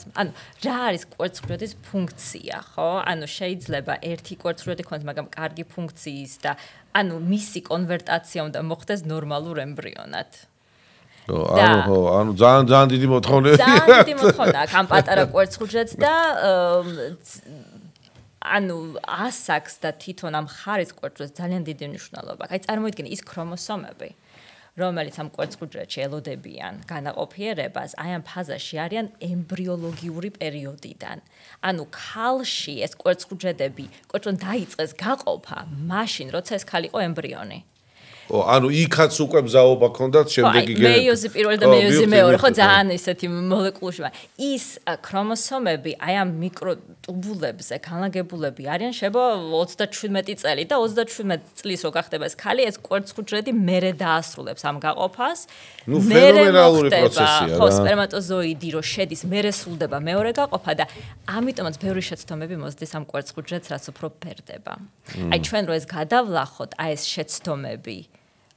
რა არის კვერცხუჯრადის ფუნქცია ხო შეიძლება ერთი კვერცხუჯრადი ქონდეს მაგრამ კარგი ფუნქციის და მისი კონვერტაცია უნდა მოხდეს ნორმალურ ემბრიონად ძალიან დიდი მოთხოვნაა ძალიან დიდი მოთხოვნა აქ ამ პატარა კვერცხუჯრადს და ასაკს და თვითონ ამ ხარის კვერცხუჯრადს ძალიან დიდი მნიშვნელობა აქვს. აი წარმოიდგინე ის ქრომოსომები, რომელიც ამ კვერცხუჯრადში ელოდებიან განაყოფიერებას, აი ამ ფაზაში არიან ემბრიოლოგიური პერიოდიდან. ქალში ეს კვერცხუჯრადები დაიწყეს გაყოფა, მაშინ როცა ეს ქალი იყო ემბრიონი. იქაც უკვე მზაობა ქონდათ შემდეგი მეიოზი პირველი და მეიოზი მეორე ხო ძალიან ისეთი მოლეკულური ის ქრომოსომები აი ამ მიკროტუბულებზე განლაგებულები არიან შეიძლება 37 წელი და 37 წლის რო გახდება ეს ქალი ეს კვერცხუჯრადი მერე დაასრულებს ამ გაყოფას ფენომენალური პროცესია ხო სპერმატოზოიდი რო შედის მერე სრულდება მეორე გაყოფა და ამიტომაც ბევრი შეცდომები მოსდის ამ კვერცხუჯრადს რაც უფრო ფერდება აი ჩვენ რო ეს გადავლახოთ აი ეს შეცდომები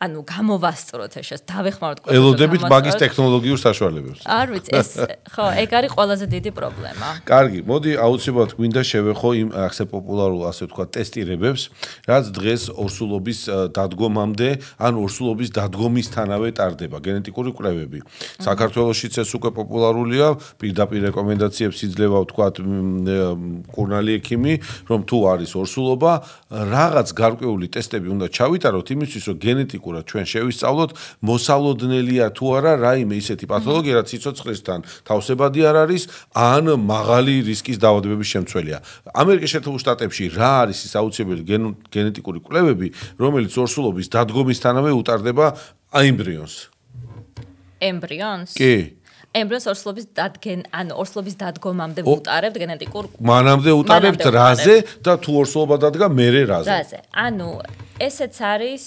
გამოვასწროთ ეს დავეხმაროთ ელოდებით მაგის ტექნოლოგიურ საშუალებებს. არ ვიცი, ეს ხო, ეგ არის ყველაზე დიდი პრობლემა. კარგი, მოდი აუცილებლად გვინდა შევეხო იმ ასე პოპულარულ ასე ვთქვათ ტესტირებებს, რაც დღეს ორსულობის დადგომამდე, ან ორსულობის დადგომისთანავე ტარდება, გენეტიკური კვლევები. საქართველოშიც ეს უკვე პოპულარულია, პირდაპირ რეკომენდაციებს იძლევა ვთქვათ კურნალი ექიმი, რომ თუ არის ორსულობა, რაღაც გარკვეული ტესტები უნდა ჩავიტაროთ იმისთვის, რომ გენეტიკურ ჩვენ შევისწავლოთ მოსალოდნელია თუ არა რაიმე ისეთი პათოლოგია რაც სიცოცხლესთან თავსებადი არ არის ან მაღალი რისკის დაავადებების შემცველია. ამერიკის შეერთებულ შტატებში რა არის ის აუცილებელი გენეტიკური კვლევები, რომელიც ორსულობის დადგომისთანავე უტარდება ემბრიონს? ემბრიონს? კი. ემბრიონს ორსულობის დადგომამდე ვუტარებთ გენეტიკურ მანამდე უტარებთ რაზე და თუ ორსულობა დადგა მერე რაზე? რაზე. ესეც არის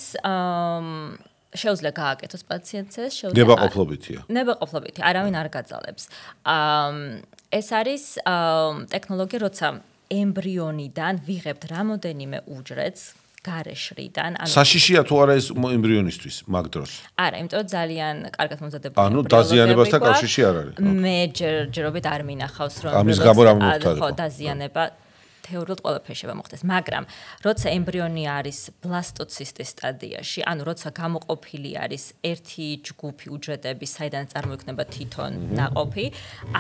შეუძლია გააკეთოს პაციენტს ეს შეუძლია ნებაყოფლობითია. ნებაყოფლობითი, არავინ არ გაძალებს. ეს არის ტექნოლოგია, როცა ემბრიონიდან ვიღებთ რამოდენიმე უჯრედს გარეშრიდან, საშიშია თუ არა ეს ემბრიონისთვის მაგ დროს? არა, იმიტომ ძალიან კარგად მომზადებული დაზიანებასთან კავშირი არ არის. მე ჯერჯერობით არ მინახავს რომ ამის გამო რა მომხდარიყო? დაზიანება თეორიულად ყველაფერი შეიძლება მოხდეს, მაგრამ როცა ემბრიონი არის ბლასტოცისტის სტადიაში, როცა გამოყოფილი არის ერთი ჯგუფი უჯრედები, საიდან წარმოიქმნება თვითონ ნაყოფი,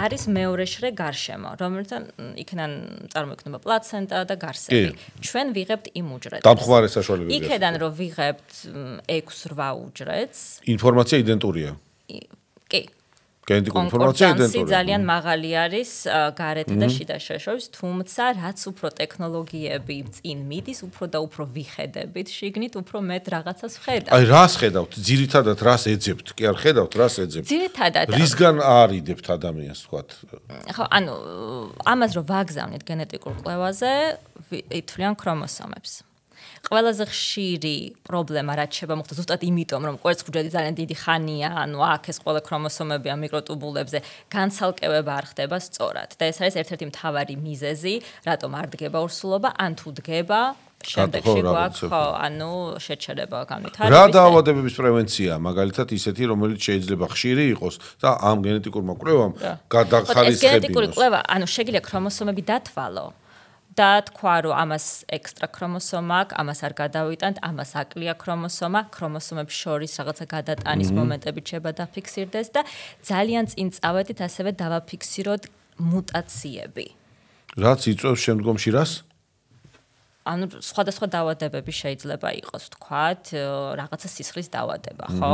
არის მეორე შრე გარშემო, რომელთან იქიდან წარმოიქმნება პლაცენტა და გარსები. ჩვენ ვიღებთ იმ უჯრედს. დამხმარე საშუალებები. იქიდან რომ ვიღებთ 6-8 უჯრედს, ინფორმაცია იდენტურია. კი. გენეტიკური ინფორმაცია იდენტურია. ძალიან მაღალი არის გარეთ და შიდა შეშობს, თუმცა რაც უფრო ტექნოლოგიები წინ მიდის, უფრო და უფრო ვიხედებით შიგნით, უფრო მეტ რაღაცას ვხედავთ. აი რას ხედავთ? ძირითადად რას ეძებთ? კი არ ხედავთ, რას ეძებთ? ძირითადად რისგან არიდებთ ადამიანს, თქვათ? ხო, ამას რომ ვაგზავნით გენეტიკურ კვლევაზე, ითვლიან ქრომოსომებს. ყველაზე ხშირი პრობლემა რაც შეიძლება მოხდეს ზუსტად იმიტომ რომ კვერცხუჯრადი ძალიან დიდი ხანია აქ ეს ყველა ქრომოსომები ამ მიკროტუბულებზე განცალკევება არ ხდება სწორად და ეს არის ერთ-ერთი მთავარი მიზეზი რატომ არ დგება ორსულობა ან თუ დგება შემდეგში გვაქვს შეჩერება განვითარების რა დაავადებების პრევენცია მაგალითად ისეთი რომელიც შეიძლება ხშირი იყოს და ამ გენეტიკურმა კვლევამ გადახარისხებინოს ეს გენეტიკური კვლევა შეგიძლია ქრომოსომები დათვალო და თქვა რომ ამას ექსტრა ქრომოსომა აქვს, ამას არ გადავიტანთ, ამას აკლია ქრომოსომა, ქრომოსომებს შორის რაღაცა გადატანის მომენტები შეიძლება დაფიქსირდეს და ძალიან წინ წავედით ასევე დავაფიქსიროთ მუტაციები. რაც იწვევს შემდგომში რას? ანუ სხვადასხვა დაავადებები შეიძლება იყოს, თქვათ, რაღაცა სისხლის დაავადება, ხო?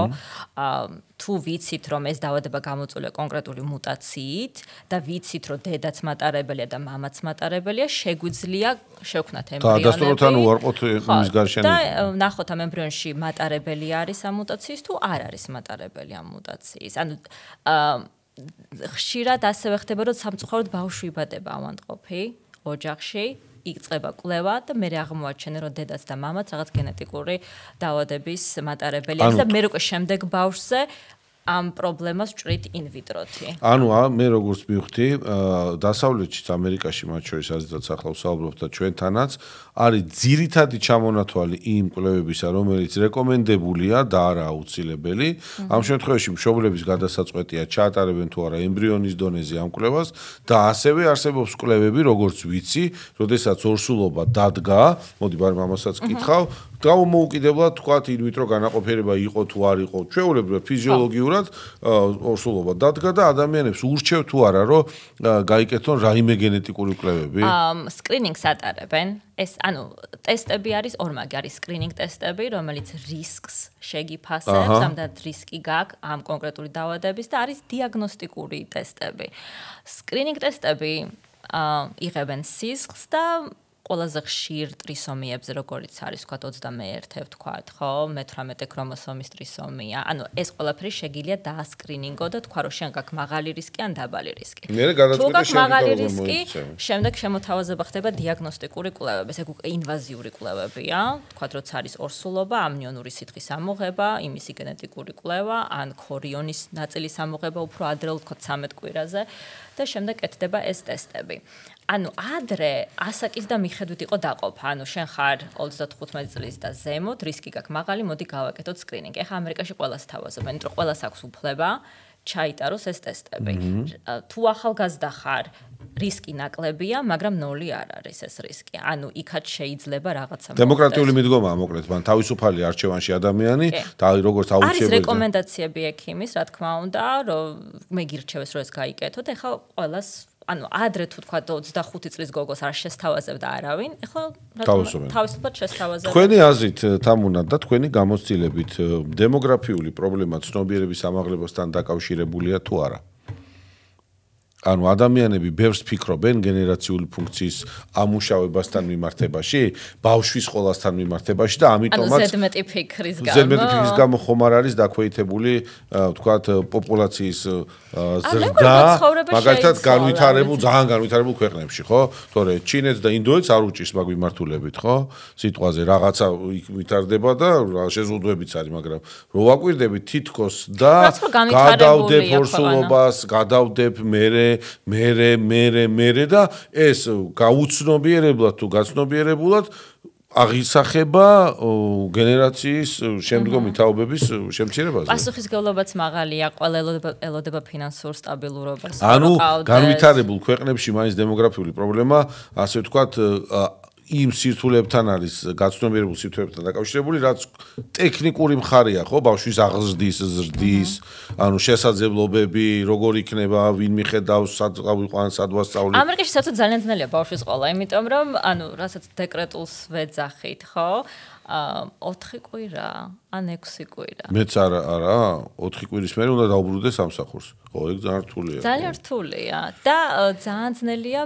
თუ ვიცით, რომ ეს დაავადება გამოწვეულია კონკრეტული მუტაციით და ვიცით, რომ დედაც მატარებელია და მამაც მატარებელია, შეგვიძლია შევქნათ ემბრიონები. და დასტუროთ ანუ ვარყოთ იმის გარშემო. და ნახოთ ამ ემბრიონში მატარებელი არის ამ მუტაციის თუ არ არის მატარებელი ამ მუტაციის. ანუ ხშირად ასევე ხდება, რომ სამწუხაროდ ბავშვი იბადება ავადმყოფი ოჯახში. იწყება კვლევა და მე აღმოაჩენე რომ დედაც და მამაც რაღაც გენეტიკური დაავადების მატარებელი არის და მე უკვე შემდეგ ბავშვზე ამ პრობლემას ჭრით ინვიტროთი. ანუ მე როგორც მივხვდი, დასავლეთშიც ამერიკაში მათ შორის ასეთაც ახლა ვსაუბრობთ და ჩვენთანაც არის ძირითადი ჩამონათვალი იმ კვლევებისა, რომელიც რეკომენდებულია და არა აუცილებელი. ამ შემთხვევაში მშობლების გადასაწყვეტია ჩაატარებენ თუ არა ემბრიონის დონეზე ამ კვლევას და ასევე არსებობს კვლევები, როგორც ვიცი, როდესაც ორსულობა დადგა, მოდი ბარ მამასაც კითხავ, გამომოუკიდებლად თქვათ ინვიტრო განაყოფიერება იყო თუ არ იყო, ჩვეულებრივად ფიზიოლოგიურად ორსულობა დადგა და ადამიანებს ურჩევ თუ არა რომ გაიკეთონ რაიმე გენეტიკური კვლევები? სკრინინგს ატარებენ. ეს ანუ ტესტები არის ორმაგი, არის სკრინინგ ტესტები, რომელიც რისკს შეგიფასებს, ამდენად რისკი გაქვს ამ კონკრეტული დაავადების და არის დიაგნოსტიკური ტესტები. სკრინინგ ტესტები იღებენ სისხლს და ყველაზე ხშირ ტრისომიებზე, როგორც არის, თქვათ 21, თქვათ, ხო, მე-18 ქრომოსომის ტრისომია. ანუ ეს ყველაფერი შეგიძლია დაასკრინინგო და თქვა რომ შენ გაქვს მაღალი რისკი ან დაბალი რისკი. თუ გაქვს მაღალი რისკი, შემდეგ შემოთავაზება ხდება დიაგნოსტიკური კვლევები. ეს უკვე ინვაზიური კვლევებია. თქვათ როცა არის ორსულობა, ამნიონური სითხის ამოღება, იმისი გენეტიკური კვლევა, ან ქორიონის ნაწილის ამოღება უფრო ადრე, თქვათ 13 კვირაზე და შემდეგ კეთდება ეს ტესტები. ანუ ადრე ასაკის და მიხედვით იყო დაყოფა. ანუ შენ ხარ 35 წლის და ზემოთ, რისკი გაქვს მაღალი, მოდი გავაკეთოთ სკრინინგი. ეხლა ამერიკაში ყველას თავაზობენ, იმიტომ რომ ყველას აქვს უფლება ჩაიტაროს ეს ტესტები. თუ ახალგაზრდა ხარ, რისკი ნაკლებია, მაგრამ 0 არ არის ეს რისკი. ანუ იქაც შეიძლება რაღაცა დემოკრატიული მიდგომაა მოკლედ, მან თავისუფალი არჩევანში ადამიანი და როგორც აუცილებელი. არის რეკომენდაციები ექიმის, რა თქმა უნდა, რომ მე გირჩევეს რომ ეს გაიკეთოთ. ეხლა ყველას ანუ ადრე თუ თქვა 25 წლის გოგოს არ შესთავაზებდა არავინ, ეხლა თავისუფლად შესთავაზებდა. თქვენი აზრით, თამუნა და თქვენი გამოცდილებით, დემოგრაფიული პრობლემა ცნობიერების ამაღლებასთან დაკავშირებულია თუ არა? ანუ ადამიანები ბევრს ფიქრობენ გენერაციული ფუნქციის ამუშავებასთან მიმართებაში, ბავშვის სკოლასთან მიმართებაში და ამიტომაც ზედმეტი ფიქრის გამო ხომ არ არის დაქვეითებული, ვთქვათ, პოპულაციის ზრდა, მაგალითად ძალიან განვითარებულ ქვეყნებში, ხო? თორე ჩინეთს და ინდოეთს არ უჭირს მაგ მიმართულებით, ხო? სიტყვაზე რაღაცა ვითარდება და შეზღუდვებიც არის, მაგრამ რო ვაკვირდებით თითქოს და გადავდებ ორსულობას, გადავდებ მერე და ეს გაუცნობიერებლად თუ გაცნობიერებულად აღისახება გენერაციის შემდგომი თაობების შემცირებაზე. პასუხისმგებლობაც მაღალია, ყველა ელოდება ფინანსურ სტაბილურობას. ანუ განვითარებულ ქვეყნებში მაინც დემოგრაფიული პრობლემა, ასე ვთქვათ, იმ სირთულეებთან არის გაცნობიერებულ სირთულეებთან დაკავშირებული, რაც ტექნიკური მხარეა, ხო, ბავშვის აღზრდის, ზრდის, ანუ შესაძლებლობები, როგორ იქნება, ვინ მიხედავს, სად გავიყვან, სად ვასწავლი. ამერიკაში საერთოდ ძალიან ძნელია ბავშვის ყოლა, იმიტომ რომ, ანუ, რასაც დეკრეტულს ვეძახით, ხო? 4 კვირა, ან 6 კვირა. მეც არა, 4 კვირის მერე უნდა დაუბრუნდეს სამსახურს. ხო, ეგ ძალიან რთულია. ძალიან რთულია და ძალიან ძნელია,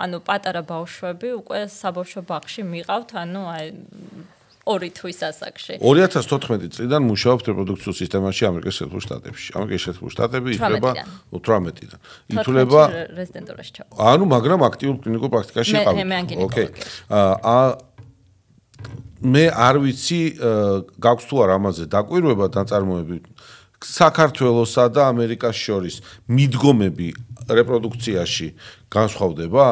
ანუ პატარა ბავშვები უკვე საბავშვო ბაღში მიყავთ, ანუ აი 2 თვის ასაკში. 2014 წლიდან მუშაობთ რეპროდუქციულ სისტემაში ამერიკის შეერთებულ შტატებში. ამერიკის შეერთებული შტატები ითვლება 18-დან. ითვლება რეზიდენტურაში ჩავ. ანუ მაგრამ აქტიურ კლინიკურ პრაქტიკაში იყავით. მე ოკეი. მე არ ვიცი გაქვს თუ არა ამაზე დაკვირვება ნაწარმოები საქართველოსა და ამერიკას შორის მიდგომები რეპროდუქციაში განსხვავდება?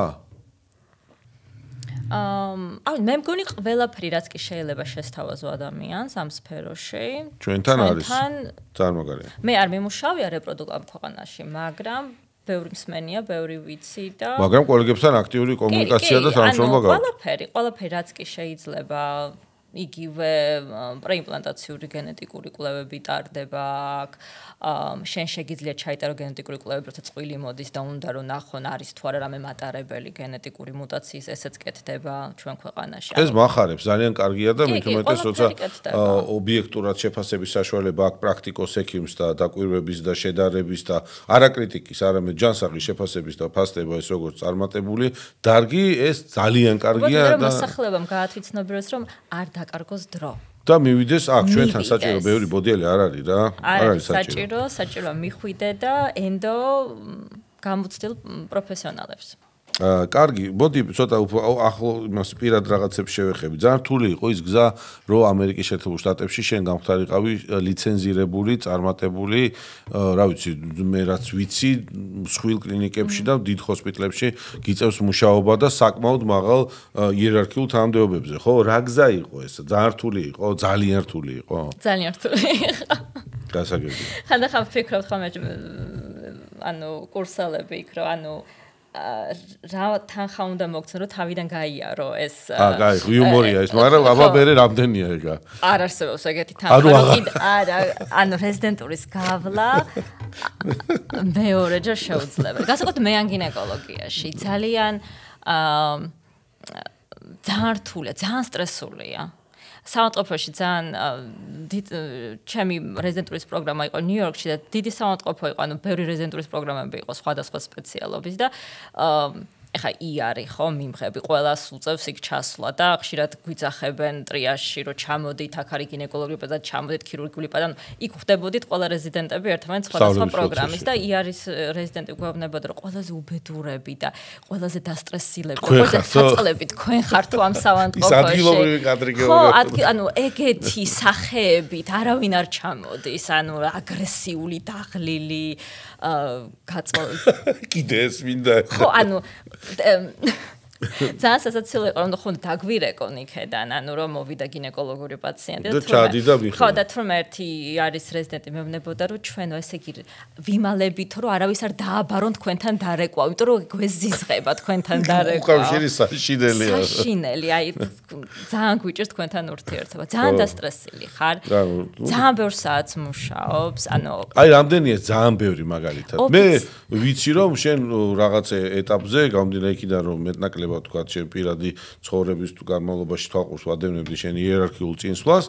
მე მგონი ყველაფერი რაც კი შეიძლება შესთავაზო ადამიანს ამ სფეროში. ჩვენთან არის. ძალიან მაგარია. მე არ მიმუშავია რეპროდუქცია ქვეყანაში, მაგრამ ბევრი მსმენია, ბევრი ვიცი და მაგრამ კოლეგებთან აქტიური კომუნიკაცია და თანამშრომლობა გაქვს. ყველაფერი რაც კი შეიძლება იგივე პრეიმპლანტაციური გენეტიკური კვლევები ტარდება აქ. შენ შეგიძლია ჩაიტარო გენეტიკური კვლევები, როცა წვილი მოდის და უნდა რომ ნახონ არის თუ არა რამე მატარებელი გენეტიკური მუტაციის, ესეც კეთდება ჩვენ ქვეყანაში. ეს მახარებს ძალიან კარგია და მით უმეტეს როცა ობიექტურად შეფასების საშუალება აქვს პრაქტიკოს ექიმს და დაკვირვების და შედარების და არაკრიტიკის, არამედ ჯანსაღი შეფასების და ფასდება ეს როგორც წარმატებული დარგი, ეს ძალიან კარგია და მოსახლეობამ გაათვითცნობიეროს რომ არ დაკარგოს დრო. და მივიდეს აქ ჩვენთან საჭირო ბევრი ბოდიელი არ არის რა. არ არის საჭირო მიხვიდე და ენდო გამოცდილ პროფესიონალებს. კარგი, მოდი ცოტა ახლო იმას პირად რაღაცებს შევეხები. ძალიან რთული იყო ის გზა, რომ ამერიკის შეერთებულ შტატებში შენ გამختارიყავი ლიცენზირებული, წარმატებული, რა ვიცი, მე რაც ვიცი, მსხვილ კლინიკებში და დიდ ჰოსპიტალებში გიწევს მუშაობა და საკმაოდ მაღალ იერარქიულ თანამდებობებზე, ხო? რა გზა იყო ეს? ძალიან რთული იყო, ძალიან რთული იყო. ძალიან რთული იყო. გასაგებია. ხანდახან ვფიქრობ ხომ კურსელები იქ რომ რა თანხა უნდა მოგცნო რომ თავიდან გაიარო ეს გაი იუმორია ეს მაგრამ აბა მერე რამდენია ეგა არ არსებობს ეგეთი თანხა არა რეზიდენტურის გავლა მეორეჯერ შეუძლებელი განსაკუთრებით მეანგინეკოლოგიაში ძალიან რთულია ძალიან სტრესულია საავადმყოფოში ძალიან ჩემი რეზიდენტურის პროგრამა იყო ნიუ-იორკში და დიდი საავადმყოფო იყო, ბევრი რეზიდენტურის პროგრამები იყო სხვადასხვა სპეციალობის და ეხა იარი ხო მიმღები ყველას უწევს იქ ჩასვლა და ხშირად გვიძახებენ ტრიაჟში რომ ჩამოდით აქ არის გინეკოლოგიური პატა ჩამოდით ქირურგიული პატა იქ ხვდებოდით ყველა რეზიდენტები ერთმანეთს სხვადასხვა პროგრამის და იარის რეზიდენტი გვეუბნებოდა რომ ყველაზე უბედურები და ყველაზე დასტრესილები ყველაზე საწყლები თქვენ ხართ თუ ამ საავადმყოფოში ის ადგილობრივი კადრი გეუბნებოდა ეგეთი სახეებით არავინ არ ჩამოდის აგრესიული დაღლილი კიდე ეს მინდა ხო ძალიან სასაცილო იყო რომ ხომ დაგვირეკონ იქედან რომ მოვიდა გინეკოლოგიური პაციენტი ხო და თუმცა ერთი არის რეზიდენტი მეუბნებოდა რომ ჩვენო ესე იგი ვიმალებით რომ არავის არ დააბარონ თქვენთან დარეკვა იმიტომ რომ გვეზიზღება თქვენთან დარეკვა უკავშირი საშინელია საშინელი აი ძალიან გვიჭირს თქვენთან ურთიერთობა ძალიან დასტრესილი ხარ ძალიან ბევრ საათს მუშაობს აი რამდენია ძალიან ბევრი მაგალითად მე ვიცი რომ შენ რაღაც ეტაპზე გამომდინარე იქიდან რომ მეტნაკლებად თქვა შენ პირადი ცხოვრების განმავლობაში თვალყურს ვადევნებდი შენ იერარქიულ წინსვლას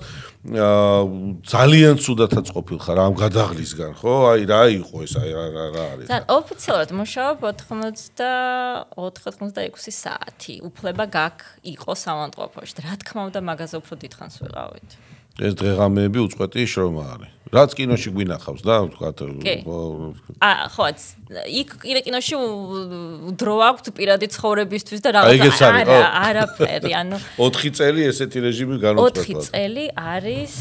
ძალიან ცუდათაც ყოფილხარ ამ გადაღლისგან ხო აი რა იყო ეს აი რა არის ძალიან ოფიციალურად მუშაობ 84-86 საათი უფლება გაქვს იყო საავადმყოფოში რა თქმა უნდა მაგაზე უფრო დიდხანს ვიყავით ეს დღეღამეები უწყვეტი შრომა არის რაც კინოში გვინახავს და ვთქვათ ხო იქ კინოში დრო აქვს პირადი ცხოვრებისთვის და რაღაცა არაფერი 4 წელი ესეთი რეჟიმი განუწყვეტლად 4 წელი არის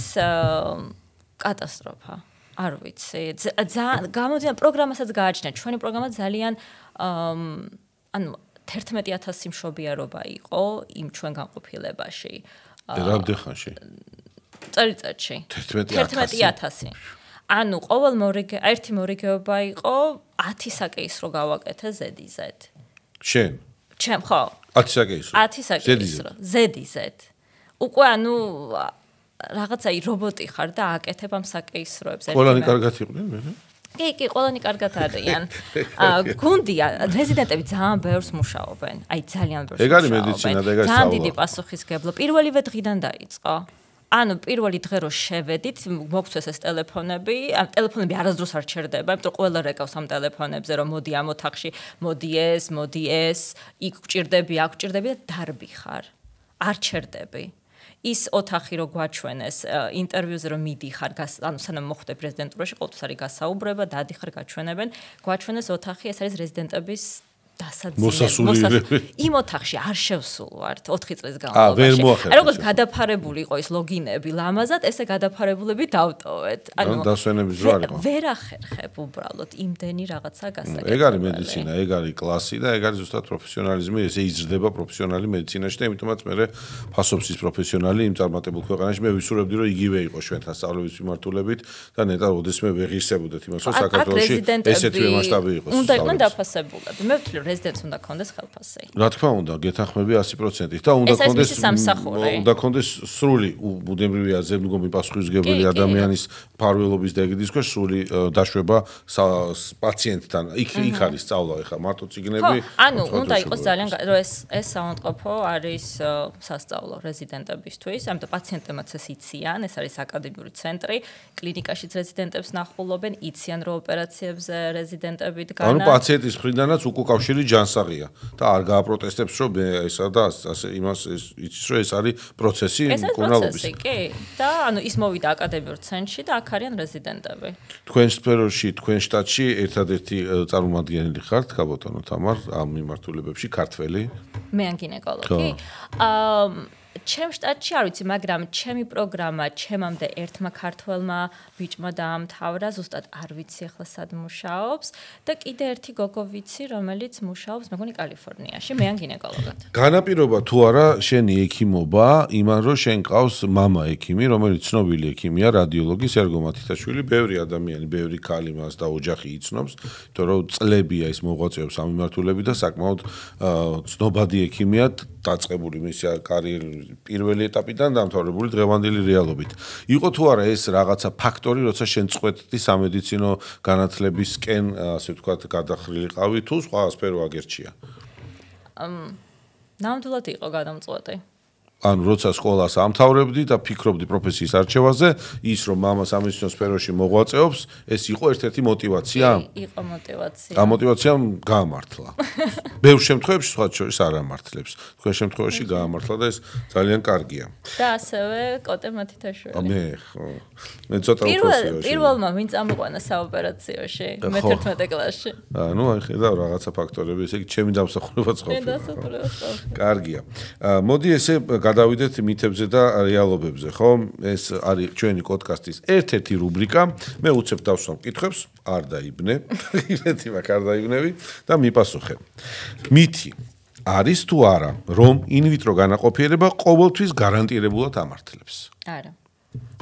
კატასტროფა არ ვიცი გამოდიან პროგრამასაც გააჩნია ჩვენი პროგრამა ძალიან 11000 მშობიარობა იყო იმ ჩვენ განყოფილებაში რამდენ ხანში წელიწადში 11000 ყოველ ერთი მორიგეობა იყო 10 საკეისრო გავაკეთე ზედიზედ შენ ჩემ ხო 10 საკეისრო 10 საკეისრო ზედიზედ უკვე რაღაცა რობოტი ხარ და აკეთებ ამ საკეისროებს ყველანი კარგად იყვნენ მე კი, ყველანი კარგად არიან. გუნდია, რეზიდენტები ძალიან ბევრს მუშაობენ. აი ძალიან ბევრს. ეგ არის მედიცინა და ეგ არის ძალიან დიდი პასუხისმგებლობა. პირველივე დღიდან დაიწყო. პირველი დღე რო შევედით, მოგცეს ეს ტელეფონები, ტელეფონები არასდროს არ ჩერდება, იმიტომ რომ ყველა რეკავს ამ ტელეფონებზე, რომ მოდი ამ ოთახში, მოდი ეს, იქ გჭირდები, აქ გჭირდები და დარბი ხარ. არ ჩერდები. ის ოთახი რო გვაჩვენეს ინტერვიუზე რომ მიდიხარ სანამ მოხვდე პრეზიდენტურაში ყოველთვის არის გასაუბრება დადიხარ გაჩვენებენ გვაჩვენეს ოთახი ეს არის რეზიდენტების იმ ოთახში არ შევსულვართ 4 წლის განმავლობაში. როგორც გადაფარებული იყო ის ლოგინები ლამაზად, ესე გადაფარებულები დავტოვეთ. დასვენების რო არ იყო. ვერ ახერხებ უბრალოდ იმდენი რაღაცა გასაგებია. ეგ არის მედიცინა, ეგ არის კლასი და ეგ არის ზუსტად პროფესიონალიზმი, ესე იზრდება პროფესიონალი მედიცინაში და იმიტომაც მე ფასობს ის პროფესიონალი იმ წარმატებულ ქვეყანაში. მე ვისურვებდი რომ იგივე იყოს ჩვენთან სწავლების მიმართულებით და ნეტარ ოდესმე ვეღირსებოდეთ იმას რომ საქართველოში ესეთივე მასშტაბი იყოს. უნდა იყვნენ დაფასებულები. მე ვთვლი რეზიდენტს უნდა ქონდეს ხელფასი. რა თქმა უნდა, გეთანხმები 100%-ით და უნდა ქონდეს სრული ბუნებრივია ზემდგომი პასუხისმგებელი ადამიანის მფარველობის და ეგეთის ქვეშ სრული დაშვება პაციენტთან. იქ არის სწავლა ეხლა მარტო წიგნები. ანუ უნდა იყოს ძალიან რომ ეს საავადმყოფო არის სასწავლო რეზიდენტებისთვის, ამიტომ პაციენტებმაც ეს იციან, ეს არის აკადემიური ცენტრი, კლინიკაშიც რეზიდენტებს ნახულობენ, იციან რომ ოპერაციებზე რეზიდენტები დგანან. ანუ პაციენტის მხრიდანაც უკავშირი ჯანსაღია და არ გააპროტესტებს რომ ესა და ასე იმას იცის რომ ეს არის პროცესი მკურნალობის. კი, და ანუ ის მოვიდა აკადემიურ ცენტრში და აქ არიან რეზიდენტები. თქვენ სფეროში, თქვენ შტატში ერთადერთი წარმომადგენელი ხართ, ქაბოტონო თამარ, ამ მიმართულებებში ქართველი? მე ან გინეკოლოგი. ჩემ შტატში არ ვიცი, მაგრამ ჩემი პროგრამა ჩემამდე ერთმა ქართველმა ბიჭმა დაამთავრა, ზუსტად არ ვიცი ახლა სად მუშაობს და კიდე ერთი გოგო ვიცი, რომელიც მუშაობს მეგონი კალიფორნიაში, მე ან გინეკოლოგად. განაპირობა თუ არა შენი ექიმობა, იმან რომ შენ ყავს მამა ექიმი, რომელიც ცნობილი ექიმია, რადიოლოგი სერგო მათიტაშვილი, ბევრი ადამიანი, ბევრი ქალი მას და ოჯახი იცნობს, იმიტომ რომ წლებია ის მოღვაწეობს ამ მიმართულებით და საკმაოდ ცნობადი ექიმია, დაწყებული მისი კარიერა პირველი ეტაპიდან დამთავრებული დღევანდელი რეალობით. იყო თუ არა ეს რაღაცა ფაქტორი, როცა შენ წყვეტდი სამედიცინო განათლებისკენ, ასე ვთქვათ, გადახრილიყავი თუ სხვა სფერო აგერჩია? ნამდვილად იყო გადამწყვეტი. ანუ როცა სკოლას ამთავრებდი და ფიქრობდი პროფესიის არჩევაზე, ის რომ მამა სამედიცინო სფეროში მოღვაწეობს, ეს იყო ერთ-ერთი мотиваცია? იყო мотиваცია. ამ мотиваციამ გაამართლა. ბევრ შემთხვევაში სხვა შორის არ ამართლებს. თქვენ შემთხვევაში გაამართლა და ეს ძალიან კარგია. და ასევე კოტე მათიტაშვილი. მე ცოტა უფროსია. პირველმა ვინ წამოყვანა საოპერაციოში? მე 11 კლასში. ანუ აი ხედავ რაღაცა ფაქტორები, ესე იგი ჩემი დამსახურებაც ყოფილა. კარგია. მოდი ესე გადავიდეთ მითებზე და რეალობებზე, ხო? ეს არის ჩვენი პოდკასტის ერთ-ერთი რუბრიკა. მე უცებ დავსვამ კითხვებს, არ დაიბნე. იმეთი მაქვს არ დაიბნები და მიპასუხე. მითი არის თუ არა, რომ ინვიტრო განაყოფიერება ყოველთვის გარანტირებულად ამართლებს? არა.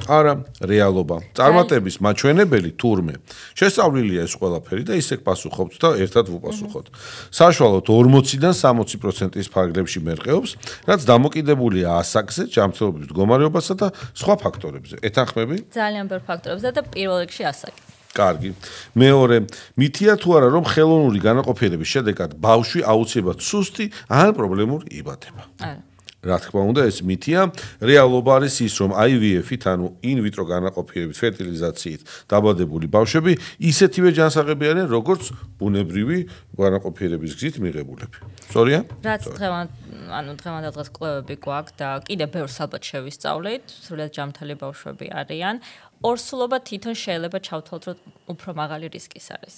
არა, რეალობა. წარმატების მაჩვენებელი თურმე. შესწავლილია ეს ყველაფერი და ისე პასუხობთ და ერთად ვუპასუხოთ. საშუალოდ 40-დან 60%-ის ფარგლებში მერყეობს, რაც დამოკიდებულია ასაკზე, ჯანმრთელობის მდგომარეობასა და სხვა ფაქტორებზე. ეთანხმები? ძალიან ბევრ ფაქტორებზე და პირველ რიგში ასაკი. კარგი. მეორე, მითია თუ არა, რომ ხელოვნური განაყოფიერების შედეგად ბავშვი აუცილებლად სუსტი ან პრობლემური იბადება? არა. რა თქმა უნდა, ეს მითია. რეალობა არის ის, რომ IVF-ით, ანუ ინვიტრო განაყოფიერებით, ფერტილიზაციით დაბადებული ბავშვები ისეთივე ჯანსაღები არიან, როგორც ბუნებრივი განაყოფიერების გზით მიღებულები. სწორია? რაც დღევანდელ დღეს კვლევები გვაქვს და კიდე ბევრს ალბათ შევისწავლით, სრულად ჯანმრთელი ბავშვები არიან. ორსულობა თვითონ შეიძლება ჩავთვალოთ, რომ უფრო მაღალი რისკის არის.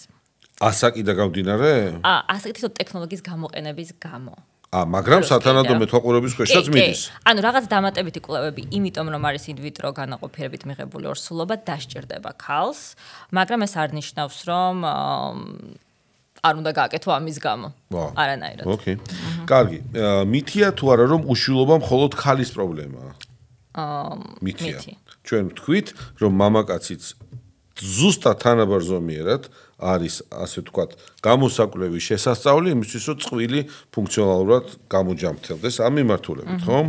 ასაკიდან გამომდინარე? ასაკი თვითონ ტექნოლოგიის გამოყენების გამო. მაგრამ სათანადო მეთვალყურების ქვეშაც მიდის. ანუ რაღაც დამატებითი კვლევები, იმიტომ რომ არის ინვიტრო განაყოფიერებით მიღებული ორსულობა, დასჭირდება ქალს, მაგრამ ეს არ ნიშნავს, რომ არ უნდა გააკეთო ამის გამო. არანაირად. ოკეი. კარგი. მითია თუ არა, რომ უშვილობა მხოლოდ ქალის პრობლემაა? მითია. ჩვენ ვთქვით, რომ მამაკაციც ზუსტად თანაბარზომიერად არის, ასე ვთქვათ, გამოსაკვლევის შესასწავლი იმისთვის, რომ წყვილი ფუნქციონალურად გამოჯამრთელდეს ამ მიმართულებით, ხო?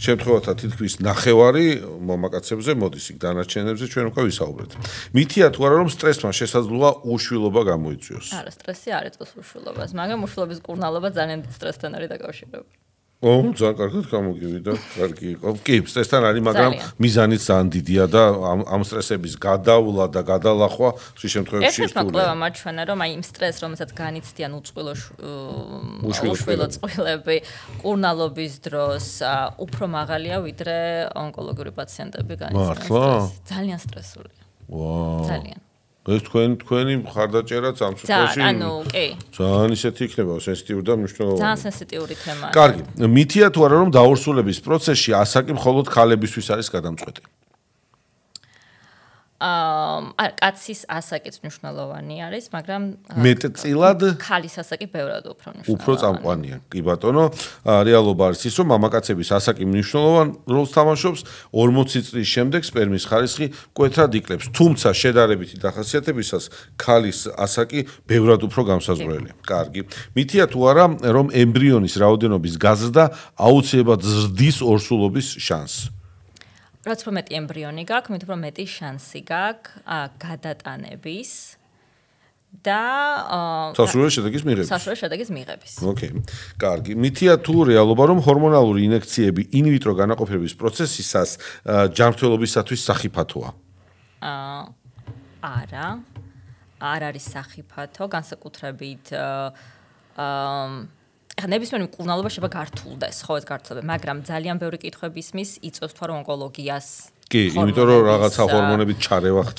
შემთხვევათა თითქმის ნახევარი მამაკაცებზე მოდის, იქ დანარჩენებზე ჩვენ უკვე ვისაუბრეთ. მითია თუ არა, რომ სტრესმა შესაძლოა უშვილობა გამოიწვიოს? არა, სტრესი არ ეწოს უშვილობას, მაგრამ უშვილობის მკურნალობა ძალიან დიდ სტრესთან არის დაკავშირებული. ძალიან კარგად გამოგივიდა, კარგი იყო. კი, სტრესთან არის, მაგრამ მიზანიც ძალიან დიდია და ამ სტრესების გადავლა და გადალახვა ხშირ შემთხვევებში რთულია. ერთ-ერთმა კვლევამ აჩვენა, რომ აი იმ სტრესს, რომელსაც განიცდიან უშვილო წყვილები, კურნალობის დროს უფრო მაღალია, ვიდრე ონკოლოგიური პაციენტები განიცდიან სტრესს. ძალიან სტრესულია. ძალიან. ეს თქვენი მხარდაჭერაც ამ შემთხვევაში ძალიან ისეთი იქნება სენსიტიური და მნიშვნელოვანი. ძალიან სენსიტიური თემაა. კარგი, მითია თუ არა რომ დაორსულების პროცესში ასაკი მხოლოდ ქალებისთვის არის გადამწყვეტი? კაცის ასაკიც მნიშვნელოვანი არის, მაგრამ მეტწილად ქალის ასაკი ბევრად უფრო მნიშვნელოვანია. უფრო წამყვანია. კი ბატონო, რეალობა არის ის, რომ მამაკაცების ასაკი მნიშვნელოვან როლს თამაშობს, 40 წლის შემდეგ სპერმის ხარისხი მკვეთრად იკლებს, თუმცა შედარებითი დახასიათებისას ქალის ასაკი ბევრად უფრო გამსაზღვრელია. კარგი. მითია თუ არა, რომ ემბრიონის რაოდენობის გაზრდა აუცილებლად ზრდის ორსულობის შანსს? რაც უფრო მეტი ემბრიონი გაქვს, მით უფრო მეტი შანსი გაქვს გადატანების და სასურველი შედეგის მიღების. ოკეი. კარგი. მითია თუ რეალობა რომ ჰორმონალური ინექციები ინვიტრო განაყოფილების პროცესისას ჯანმრთელობისათვის სახიფათოა? არა. არ არის სახიფათო, განსაკუთრებით ნებისმიერი მკურნალობა შეიძლება გართულდეს, ხო ეს გართულება, მაგრამ ძალიან ბევრი კითხვები ისმის, იწევს თუ არა ონკოლოგიას. კი, იმიტომ რომ რაღაცა ჰორმონებით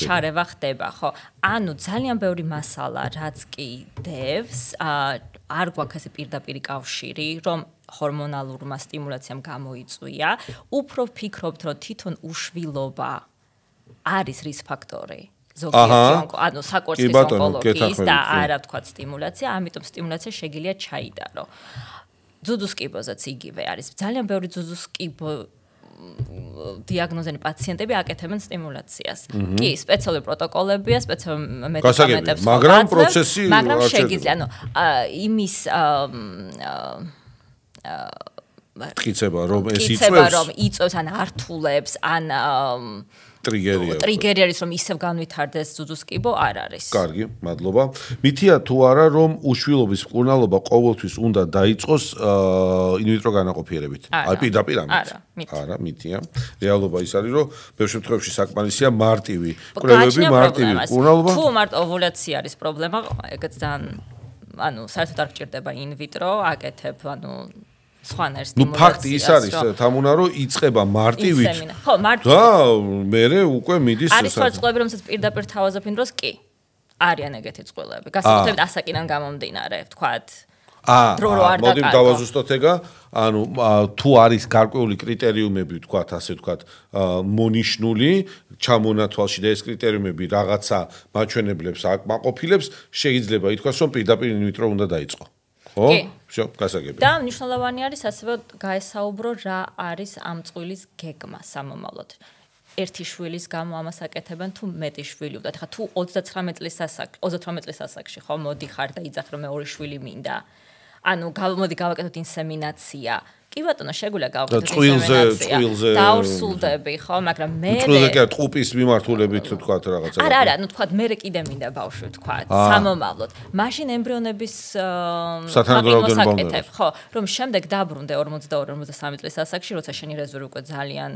ჩარევა ხდება, ხო. ანუ ძალიან ბევრი მასალა, რაც კი დევს, არ გვაქვს ესე პირდაპირი კავშირი, რომ ჰორმონალურმა სტიმულაციამ გამოიწვია, უფრო ვფიქრობთ, რომ თვითონ უშვილობა არის რისკ ფაქტორი. ზოგიერთი ანუ საკორცის ონკოლოგიის და არა ვთქვათ სტიმულაცია, ამიტომ სტიმულაცია შეგიძლია ჩაიტარო. ძუძუსკიბოზეც იგივე არის. ძალიან ბევრი ძუძუსკიბო დიაგნოზენი პაციენტები აკეთებენ სტიმულაციას. კი, სპეციალური პროტოკოლებია, სპეციალური მედიკამენტებს, მაგრამ პროცესი მაგრამ შეგიძლია, ანუ იმის მტკიცება რომ ეს იწევს ან ართულებს, ან ტრიგერი არის რომ ისევ განვითარდეს ძუძუსკიბო არ არის. კარგი, მადლობა. მითია თუ არა რომ უშვილობის მკურნალობა ყოველთვის უნდა დაიწყოს ინვიტრო განაყოფიერებით? აი პირდაპირ ამით. არა, მითია. რეალობა ის არის რომ ბევრ შემთხვევაში საკმარისია მარტივი კვლევები, მარტივი მკურნალობა. თუ მარტო ოვულაცია არის პრობლემა, ეგეც ძალიან ანუ საერთოდ არ გჭირდება ინვიტრო, აკეთებ ანუ სხვანაირ სტიმულაციას. ფაქტი ის არის, თამუნა რომ იწება მარტივით. ხო, მარტივით. და მერე უკვე მიდის არის სხვა წყვილები, რომელსაც პირდაპირ თავაზობენ დროს კი. არიან ეგეთი წყვილები. გასაკუთრებით ასაკიდან გამომდინარე, ვთქვათ. დრო რო არ დაკარგო. მოდი დავაზუსტოთ ეგა, ანუ თუ არის გარკვეული კრიტერიუმები, ვთქვათ, ასე ვთქვათ, მონიშნული, ჩამონათვალში და ეს კრიტერიუმები რაღაცა მაჩვენებლებს აკმაყოფილებს, შეიძლება ითქვას, რომ პირდაპირ ინვიტრო უნდა დაიწყო. ხო? всё, გასაგებია. და მნიშვნელოვანი არის ასევე გაესაუბრო რა არის ამ წყვილის გეგმა სამომავლოდ. ერთი შვილის გამო ამას აკეთებენ თუ მეტი შვილი უნდა. ეხლა თუ 39 წლის ასაკში ხო მოდიხარ და იძახ რომ მე ორი შვილი მინდა. ანუ მოდი გავაკეთოთ ინსემინაცია. კი ბატონო, შეგვიძლია გავაკეთოთ ინსემინაცია. დაორსულდები, ხო, მაგრამ მე წყვილზე კი ტყუპის მიმართულებით თქვა რაღაცა. არა, ნუ თქვა მე კიდე მინდა ბავშვი თქვა, სამომავლოდ. მაშინ ემბრიონების მოსაკეთებ, ხო, რომ შემდეგ დაბრუნდე 42-43 წლის ასაკში, როცა შენი რეზერვი უკვე ძალიან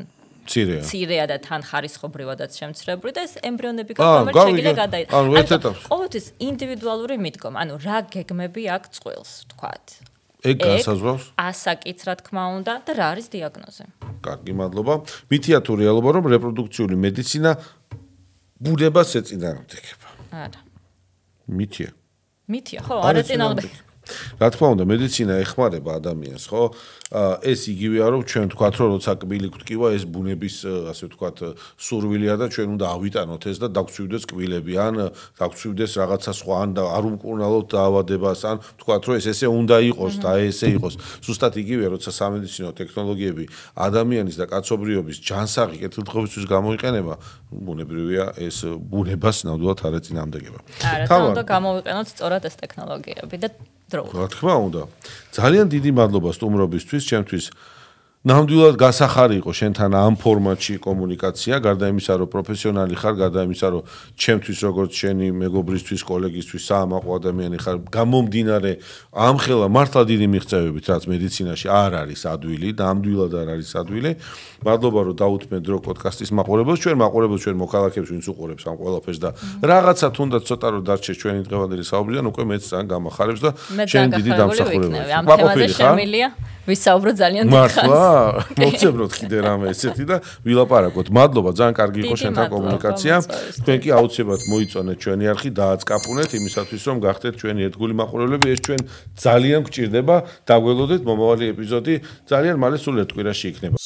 მცირეა და თან ხარისხობრივადაც შემცრებული და ეს ემბრიონები გაქვთ, შეგიძლია გადაიწყო. ყოველთვის ინდივიდუალური მიდგომა, ანუ რა გეგმები აქვს წყვილს, თქვათ. ეგ გასაზღვრავს ასაკიც რა თქმა უნდა და რა არის დიაგნოზი. კარგი, მადლობა. მითია თუ რეალობა რომ რეპროდუქციული მედიცინა ბუნებას ეწინააღმდეგება? არა. მითია, ხო, არ ეწინააღმდეგება. რა თქმა უნდა, მედიცინა ეხმარება ადამიანს, ხო? ეს იგივეა რომ ჩვენ ვთქვათ, რომ როცა კბილი გვტკივა, ეს ბუნების, ასე ვთქვათ, სურვილია და ჩვენ უნდა ავიტანოთ ეს და დაგწვივდეს კბილები, ან დაგწვივდეს რაღაცა სხვა, ან არ უმკურნალოთ დაავადებას, ან ვთქვათ, რომ ეს ესე უნდა იყოს და ესე იყოს. ზუსტად იგივეა, როცა სამედიცინო ტექნოლოგიები ადამიანის და კაცობრიობის ჯანსაღი კეთილდღეობისთვის გამოიყენება, ბუნებრივია ეს ბუნებას ნამდვილად არ ეწინააღმდეგება. არა, უნდა გამოვიყენოთ სწორად ეს ტექნოლოგიები და რა თქმა უნდა. ძალიან დიდი მადლობა სტუმრობისთვის, ჩემთვის ნამდვილად გასახარი იყო შენთან ამ ფორმატში კომუნიკაცია, გარდა იმისა, რომ პროფესიონალი ხარ, გარდა იმისა, რომ ჩემთვის როგორც შენი მეგობრისთვის, კოლეგისთვის, საამაყო ადამიანი ხარ, გამომდინარე ამხელა მართლა დიდი მიღწევებით, რაც მედიცინაში არ არის ადვილი, ნამდვილად არ არის ადვილი. მადლობა, რომ დაუთმეთ დრო პოდკასტის მაყურებელს, ჩვენ მაყურებელს, ჩვენ მოქალაქეებს, ვინც უყურებს ამ ყველაფერს და რაღაცა თუნდაც ცოტა რომ დარჩეს ჩვენი დღევანდელი საუბრიდან, უკვე მეც ძალიან გამახარებს და შენ დიდი დამსახურებაა. ამ თემაზე შემილია ვისაუბროთ ძალიან დიდ ხანს. მართლა, მოვცებროთ კიდე რამე ესეთი და ვილაპარაკოთ. მადლობა, ძალიან კარგი იყო შენთან კომუნიკაცია. თქვენ კი აუცილებლად მოიწონეთ ჩვენი არხი, დააწკაპუნეთ იმისათვის, რომ გახდეთ ჩვენი ერთგული მაყურებლები. ეს ჩვენ ძალიან გვჭირდება. დაგველოდეთ მომავალი ეპიზოდი ძალიან მალე სულ ერთ კვირაში იქნება.